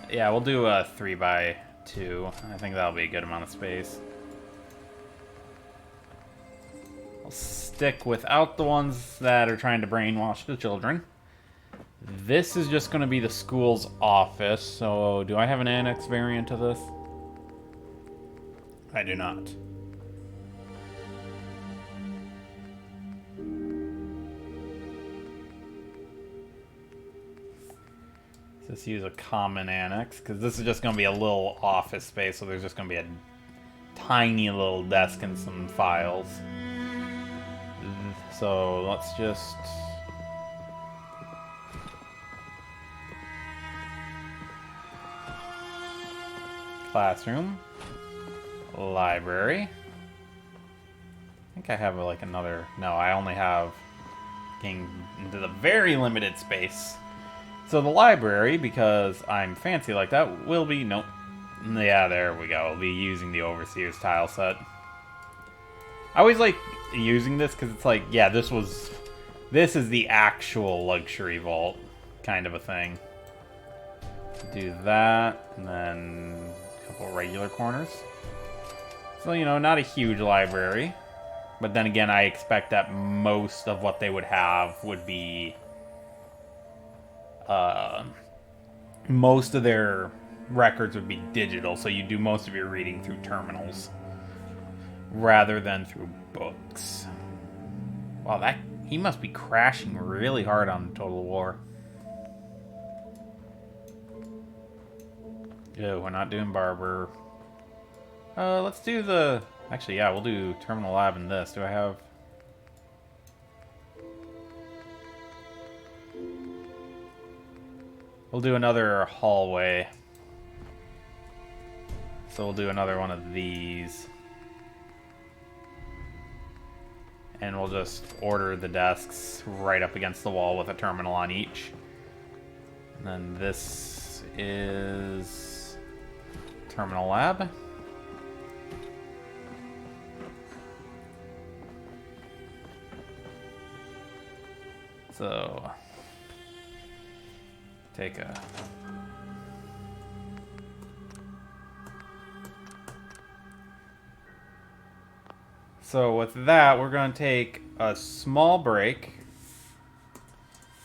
Yeah, we'll do a 3x2. I think that'll be a good amount of space. I'll stick without the ones that are trying to brainwash the children. This is just going to be the school's office. So, do I have an Annex variant of this? I do not. Let's use a common Annex, because this is just going to be a little office space, so there's just going to be a tiny little desk and some files. So let's just... Classroom. Library. I think I have like another... No, I only have... Getting into the very limited space. So the library, because I'm fancy like that, will be... Nope. Yeah, there we go. We'll be using the Overseer's tile set. I always like using this because it's like, yeah, this is the actual luxury vault kind of a thing. Do that, and then a couple regular corners. So, you know, not a huge library. But then again, I expect that most of what they would have would be... most of their records would be digital, so you do most of your reading through terminals rather than through books. Wow, he must be crashing really hard on Total War. Yeah, we're not doing Barber. Let's do the... Actually, yeah, we'll do Terminal Lab in this. Do I have... We'll do another hallway. So we'll do another one of these. And we'll just order the desks right up against the wall with a terminal on each. And then this is Terminal Lab. So take a... So with that, we're going to take a small break.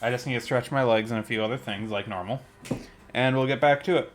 I just need to stretch my legs and a few other things like normal. And we'll get back to it.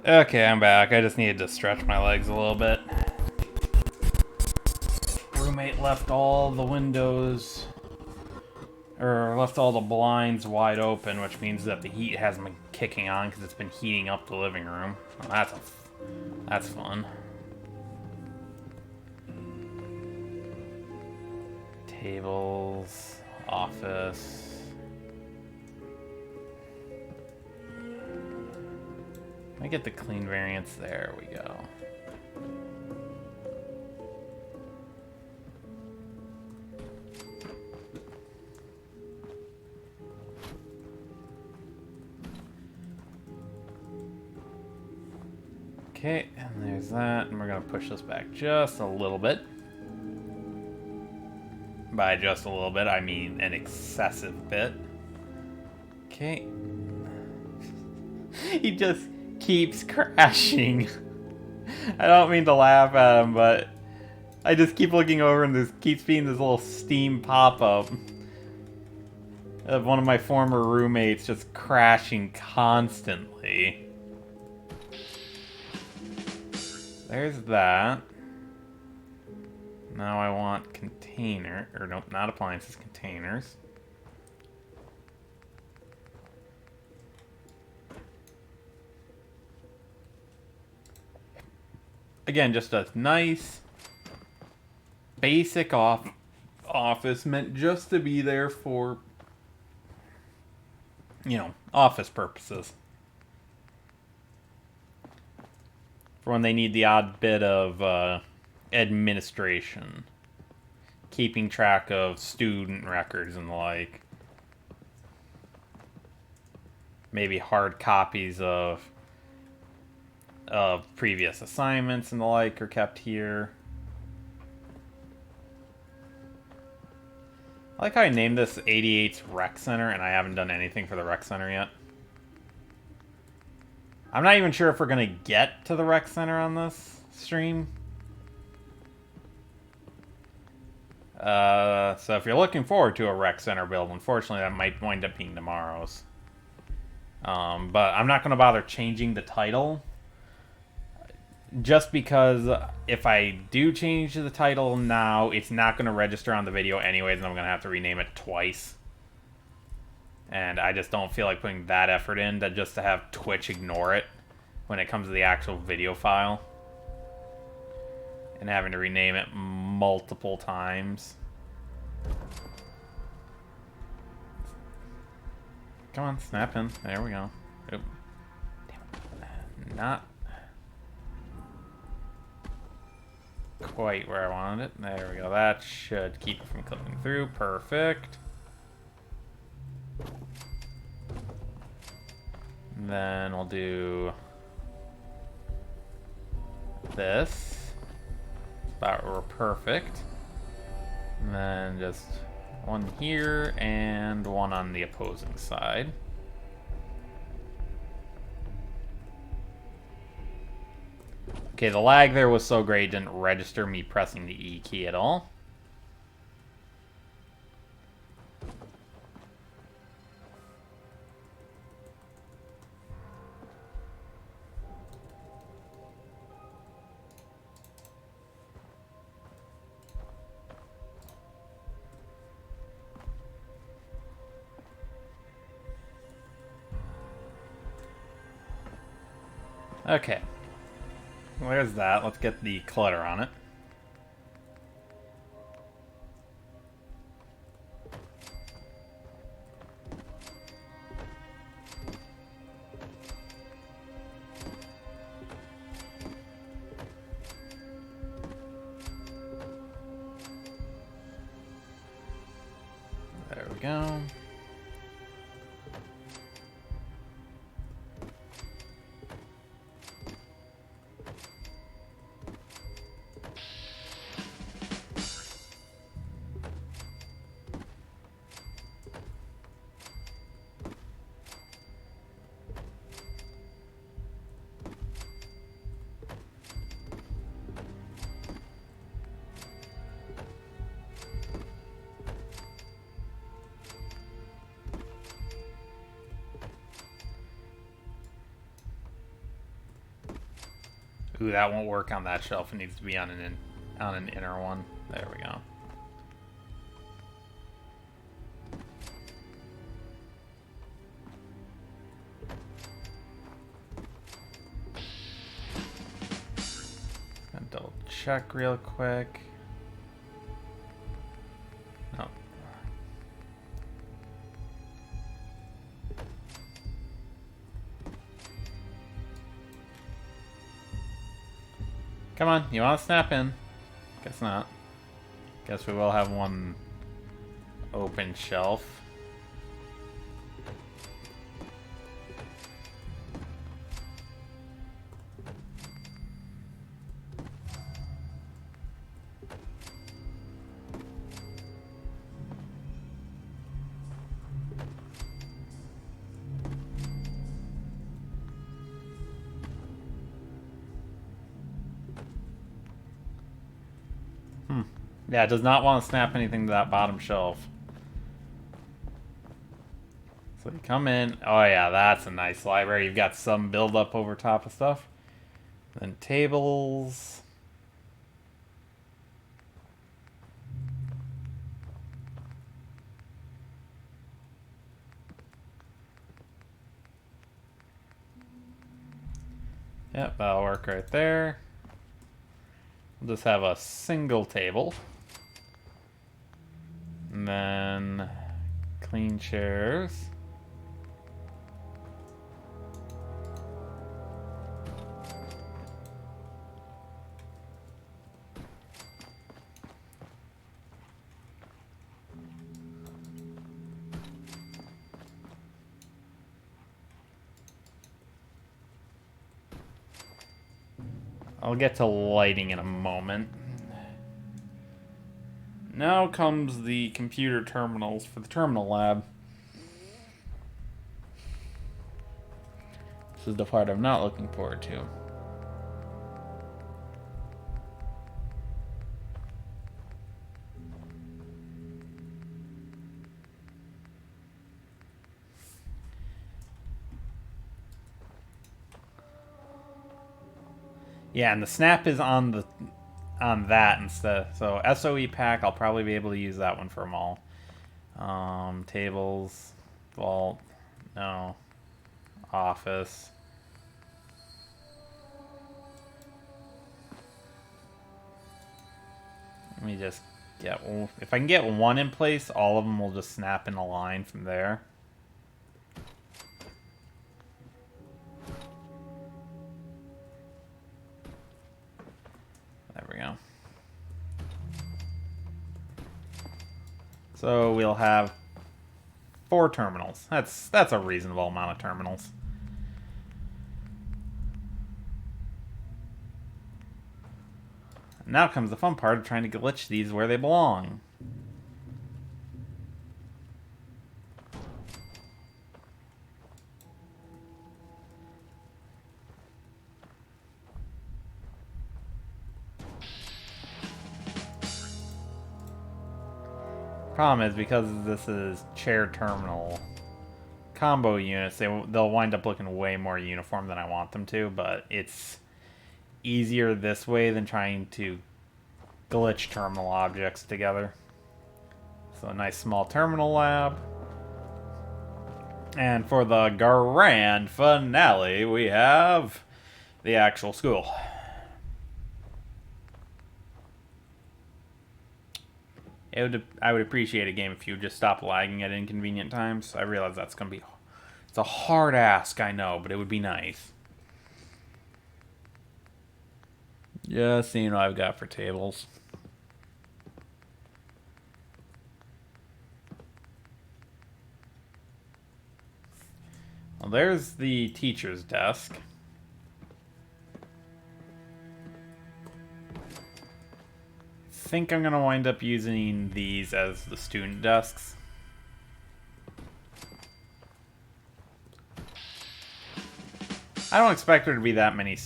Okay, I'm back. I just needed to stretch my legs a little bit. Roommate left all the windows, or left all the blinds wide open, which means that the heat hasn't been kicking on because it's been heating up the living room. Well, that's fun. Tables, office. Let me get the clean variants. There we go. Okay, and there's that, and we're gonna push this back just a little bit. By just a little bit, I mean an excessive bit. Okay. He just keeps crashing. I don't mean to laugh at him, but I just keep looking over and there keeps being this little Steam pop-up of one of my former roommates just crashing constantly. There's that. Now I want container, or no, not appliances, containers. Again, just a nice, basic office meant just to be there for, you know, office purposes. For when they need the odd bit of administration. Keeping track of student records and the like. Maybe hard copies of previous assignments and the like are kept here. I like how I named this 88's Rec Center and I haven't done anything for the Rec Center yet. I'm not even sure if we're going to get to the Rec Center on this stream. So if you're looking forward to a Rec Center build, unfortunately that might wind up being tomorrow's. But I'm not going to bother changing the title. Just because if I do change the title now, it's not going to register on the video anyways, and I'm going to have to rename it twice. And I just don't feel like putting that effort in just to have Twitch ignore it when it comes to the actual video file. And having to rename it multiple times. Come on, snap in. There we go. Oop. Damn it. Not quite where I wanted it. There we go. That should keep it from clipping through. Perfect. And then we'll do this. About we're perfect. And then just one here and one on the opposing side. Okay, the lag there was so great it didn't register me pressing the E key at all. Okay. There's that. Let's get the clutter on it. There we go. Ooh, that won't work on that shelf. It needs to be on an inner one. There we go. Gonna double check real quick. No. Come on, you want to snap in? Guess not. Guess we will have one open shelf. Yeah, it does not want to snap anything to that bottom shelf. So you come in. Oh yeah, that's a nice library. You've got some build up over top of stuff. Then tables. Yep, that'll work right there. We'll just have a single table. And then clean chairs. I'll get to lighting in a moment. Now comes the computer terminals for the terminal lab. This is the part I'm not looking forward to. Yeah, and the snap is on that instead. So SOE pack, I'll probably be able to use that one for them all. Tables, vault, no, office. Let me just get, if I can get one in place, all of them will just snap in a line from there. There we go. So we'll have 4 terminals. That's a reasonable amount of terminals. Now comes the fun part of trying to glitch these where they belong. Problem is, because this is chair terminal combo units, they'll wind up looking way more uniform than I want them to, but it's easier this way than trying to glitch terminal objects together. So a nice small terminal lab. And for the grand finale, we have the actual school. I would appreciate a game if you would just stop lagging at inconvenient times. I realize that's going to be... It's a hard ask, I know, but it would be nice. Just seeing what I've got for tables. Well, there's the teacher's desk. I think I'm going to wind up using these as the student desks. I don't expect there to be that many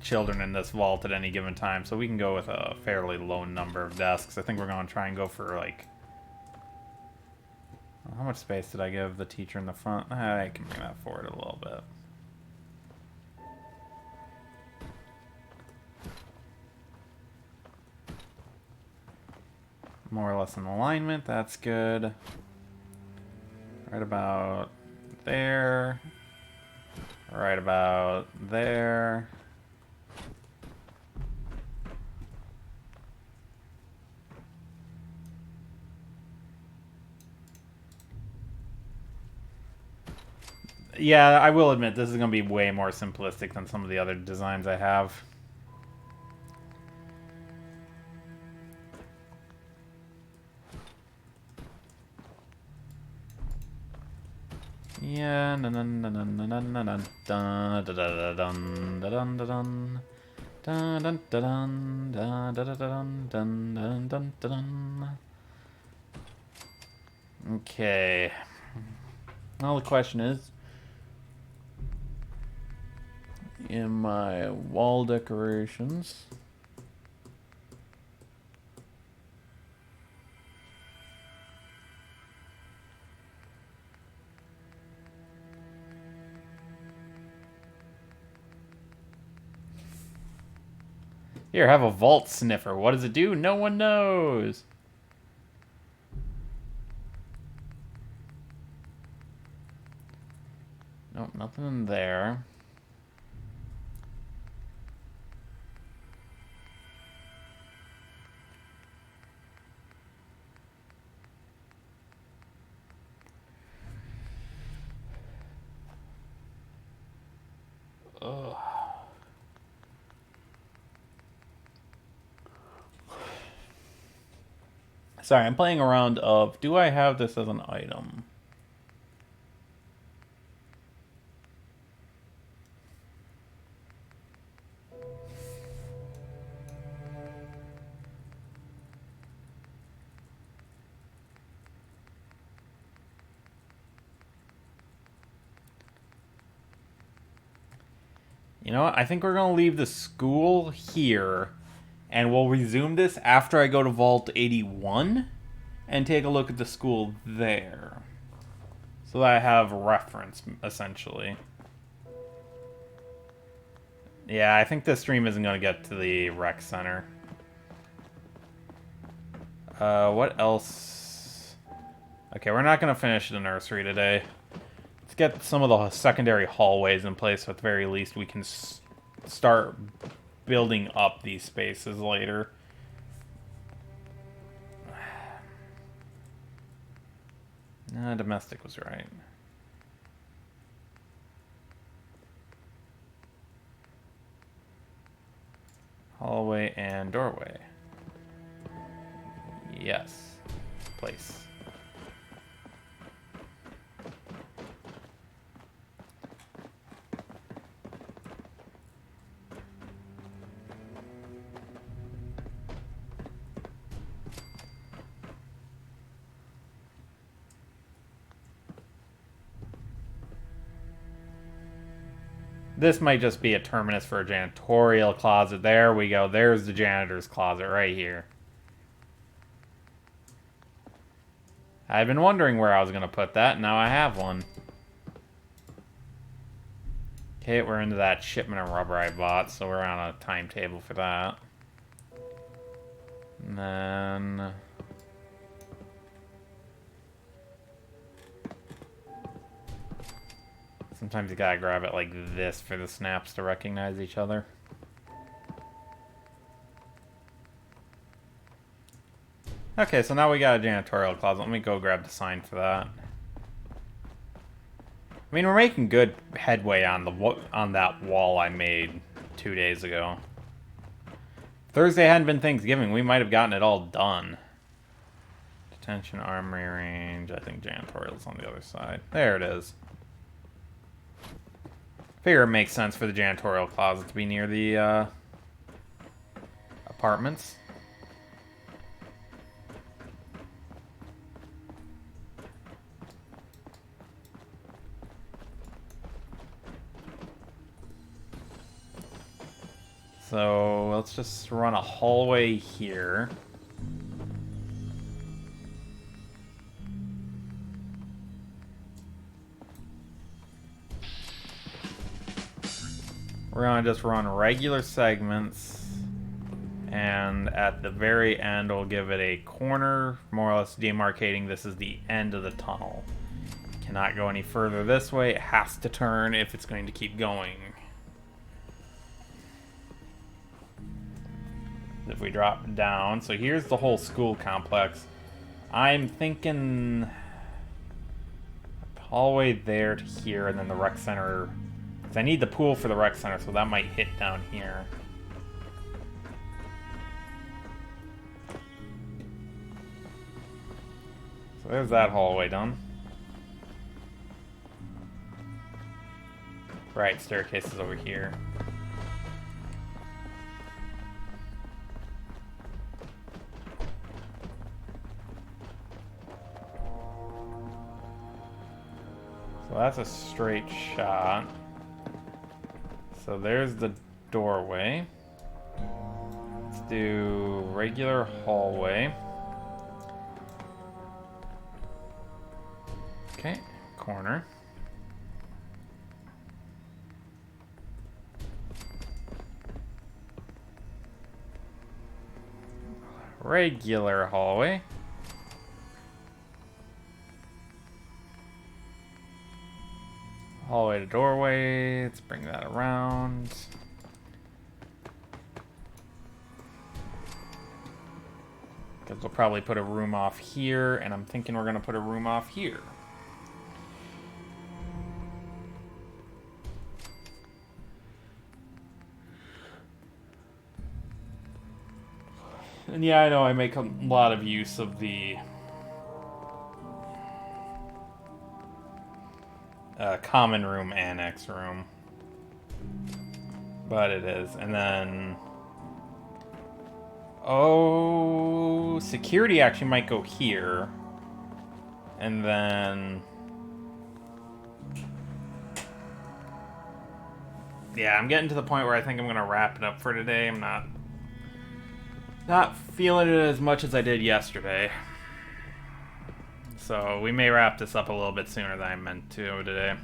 children in this vault at any given time, so we can go with a fairly low number of desks. I think we're going to try and go for, like... How much space did I give the teacher in the front? I can bring that forward a little bit. more or less in alignment. That's good. Right about there. Right about there. Yeah, I will admit this is going to be way more simplistic than some of the other designs I have. Yeah, dun dun dun dun dun dun dun dun dun dun dun dun dun dun dun dun dun dun dun. Okay. Now the question is, in my wall decorations, here, have a vault sniffer. What does it do? No one knows. Nope, nothing in there. Ugh. Sorry, I'm playing around of, do I have this as an item? You know what? I think we're going to leave the school here, and we'll resume this after I go to Vault 81 and take a look at the school there. So that I have reference, essentially. Yeah, I think this stream isn't going to get to the rec center. What else? Okay, we're not going to finish the nursery today. Let's get some of the secondary hallways in place, so at the very least we can start building up these spaces later. Nah, domestic was right. Hallway and doorway. Yes. Place. This might just be a terminus for a janitorial closet. There we go. There's the janitor's closet right here. I've been wondering where I was going to put that. Now I have one. Okay, we're into that shipment of rubber I bought, so we're on a timetable for that. And then... sometimes you gotta grab it like this for the snaps to recognize each other. Okay, so now we got a janitorial closet. Let me go grab the sign for that. I mean, we're making good headway on that wall I made 2 days ago. Thursday hadn't been Thanksgiving. We might have gotten it all done. Detention, armory range. I think janitorial's on the other side. There it is. Figure it makes sense for the janitorial closet to be near the apartments. So let's just run a hallway here. We're gonna just run regular segments And at the very end, we'll give it a corner, more or less demarcating this is the end of the tunnel. Cannot go any further this way. It has to turn if it's going to keep going. If we drop down, so here's the whole school complex. I'm thinking hallway there to here, and then the rec center. Because I need the pool for the rec center, so that might hit down here. So there's that hallway done. Right, staircase is over here. So that's a straight shot. So there's the doorway. Let's do regular hallway. Okay, corner. Regular hallway. Hallway to doorway. Let's bring that around. Because we'll probably put a room off here, and I'm thinking we're going to put a room off here. And yeah, I know I make a lot of use of the common room, annex room. But it is. And then... oh, security actually might go here. And then... yeah, I'm getting to the point where I think I'm going to wrap it up for today. I'm not feeling it as much as I did yesterday. So we may wrap this up a little bit sooner than I meant to today.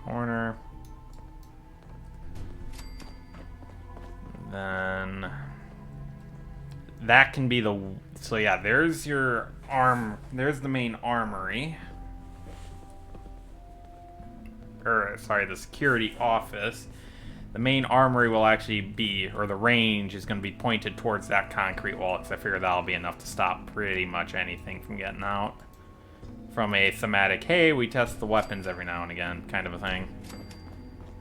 Corner. Then that can be the... so yeah, there's your there's the main armory. Or, sorry, the security office. The main armory will actually be, or the range is going to be pointed towards that concrete wall, because I figure that'll be enough to stop pretty much anything from getting out. From a thematic, hey, we test the weapons every now and again, kind of a thing.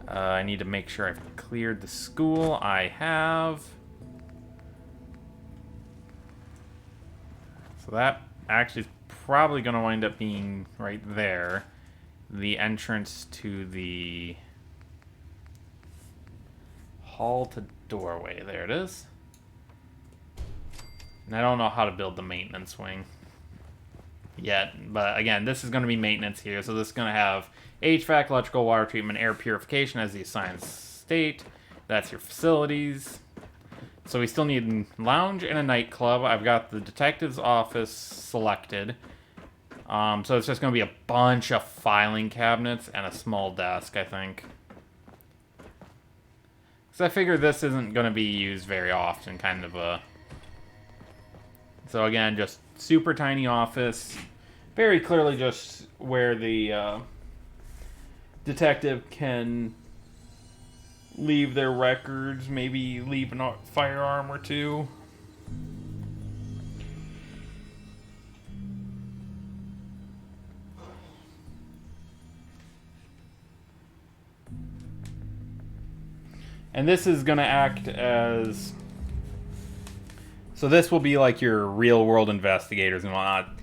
I need to make sure I've cleared the school. I have. So that actually is probably going to wind up being right there. The entrance to the hall to doorway. There it is. And I don't know how to build the maintenance wing yet, but again, this is going to be maintenance here, so this is going to have HVAC, electrical, water treatment, air purification as the assigned state. That's your facilities. So we still need a lounge and a nightclub. I've got the detective's office selected. So it's just going to be a bunch of filing cabinets and a small desk, I think. Because I figure this isn't going to be used very often, kind of a... so again, just super tiny office. Very clearly just where the detective can leave their records, maybe leave a firearm or two. And this is going to act as... so this will be like your real-world investigators and whatnot.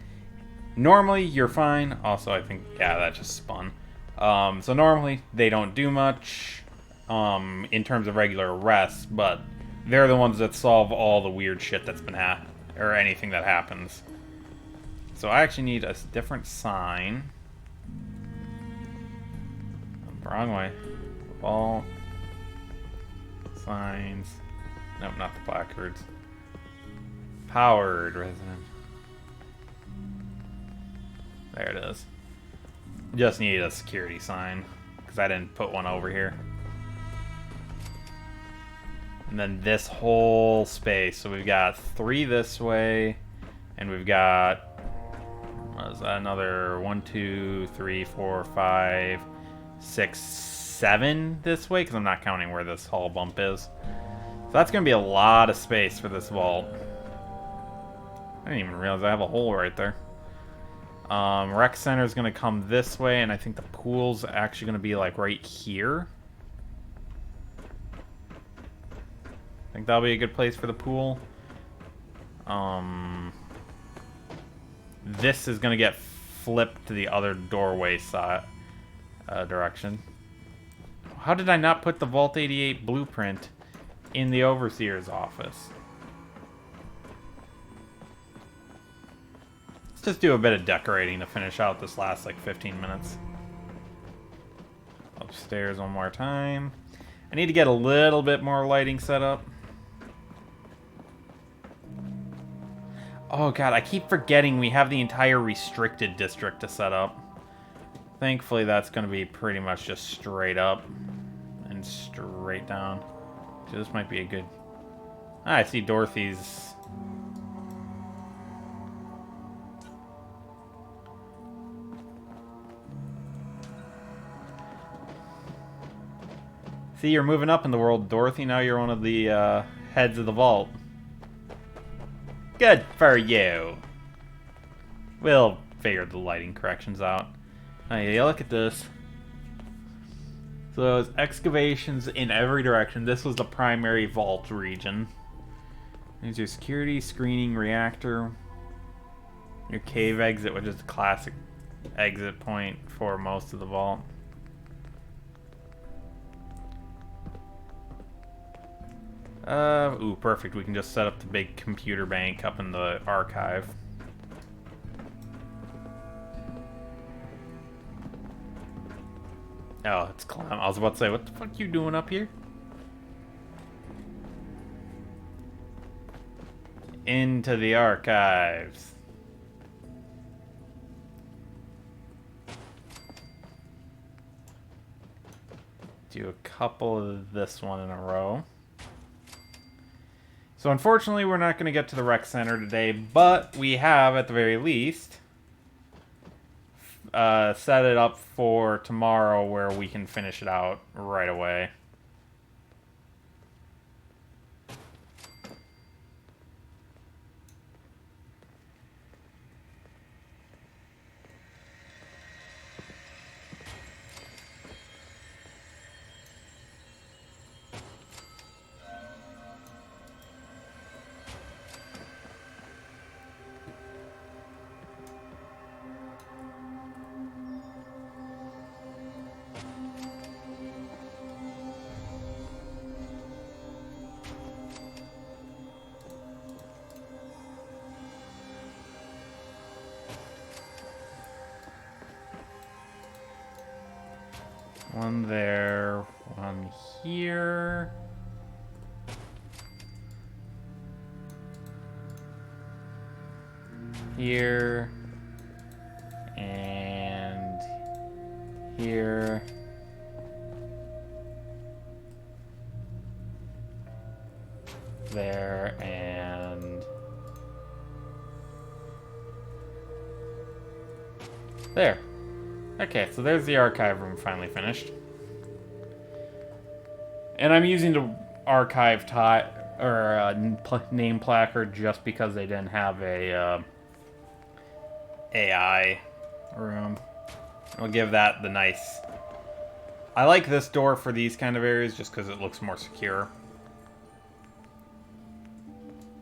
Normally, you're fine. Also, I think... yeah, that just spun. So normally, they don't do much in terms of regular arrests, but they're the ones that solve all the weird shit that's been or anything that happens. So I actually need a different sign. Wrong way. All signs. Nope, not the placards. Powered resident. There it is. Just need a security sign. because I didn't put one over here. And then this whole space. So we've got 3 this way, and we've got, what is that, another 1, 2, 3, 4, 5, 6, 7 this way, because I'm not counting where this hall bump is. So that's going to be a lot of space for this vault. I didn't even realize I have a hole right there. Rec Center is going to come this way, and I think the pool's actually going to be like right here. I think that'll be a good place for the pool. This is going to get flipped to the other doorway side direction. How did I not put the Vault 88 blueprint in the Overseer's office? Let's just do a bit of decorating to finish out this last like 15 minutes. Upstairs one more time. I need to get a little bit more lighting set up. Oh god, I keep forgetting we have the entire restricted district to set up. Thankfully that's going to be pretty much just straight up and straight down. So this might be a good... Ah, I see Dorothy's... See, you're moving up in the world, Dorothy. Now you're one of the heads of the vault. Good for you. We'll figure the lighting corrections out. Hey, look at this. So there's excavations in every direction. This was the primary vault region. There's your security, screening, reactor. Your cave exit, which is the classic exit point for most of the vault. Ooh, perfect. We can just set up the big computer bank up in the archive. Oh, it's Clem. I was about to say, what the fuck you doing up here? Into the archives. Do a couple of this one in a row. So unfortunately, we're not going to get to the rec center today, but we have, at the very least, set it up for tomorrow where we can finish it out right away. One there, one here. Here. And here. There and there. Okay, so there's the archive room finally finished. And I'm using the archive name placard just because they didn't have a AI room. I'll give that the nice... I like this door for these kind of areas just because it looks more secure.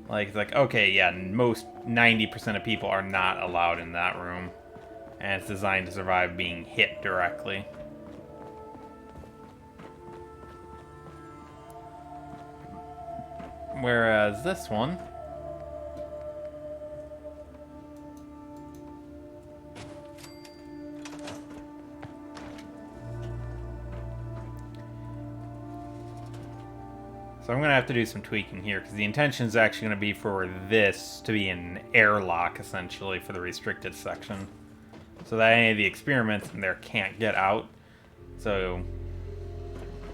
Like, it's like, okay, yeah, most 90% of people are not allowed in that room. And it's designed to survive being hit directly. Whereas this one... So I'm going to have to do some tweaking here, because the intention is actually going to be for this to be an airlock, essentially, for the restricted section. So that any of the experiments in there can't get out. So,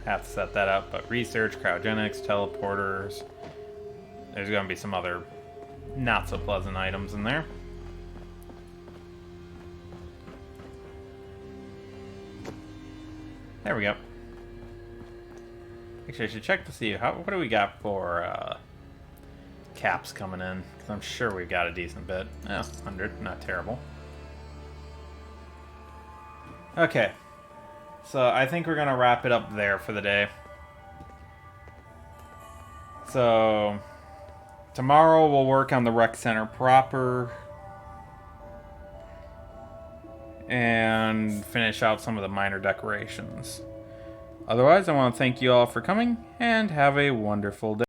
have to set that up. But research, cryogenics, teleporters. There's going to be some other not so pleasant items in there. There we go. Actually, I should check to see what do we got for caps coming in, because I'm sure we've got a decent bit. Oh, 100, not terrible. Okay, so I think we're gonna wrap it up there for the day. So tomorrow we'll work on the rec center proper and finish out some of the minor decorations. Otherwise, I want to thank you all for coming and have a wonderful day.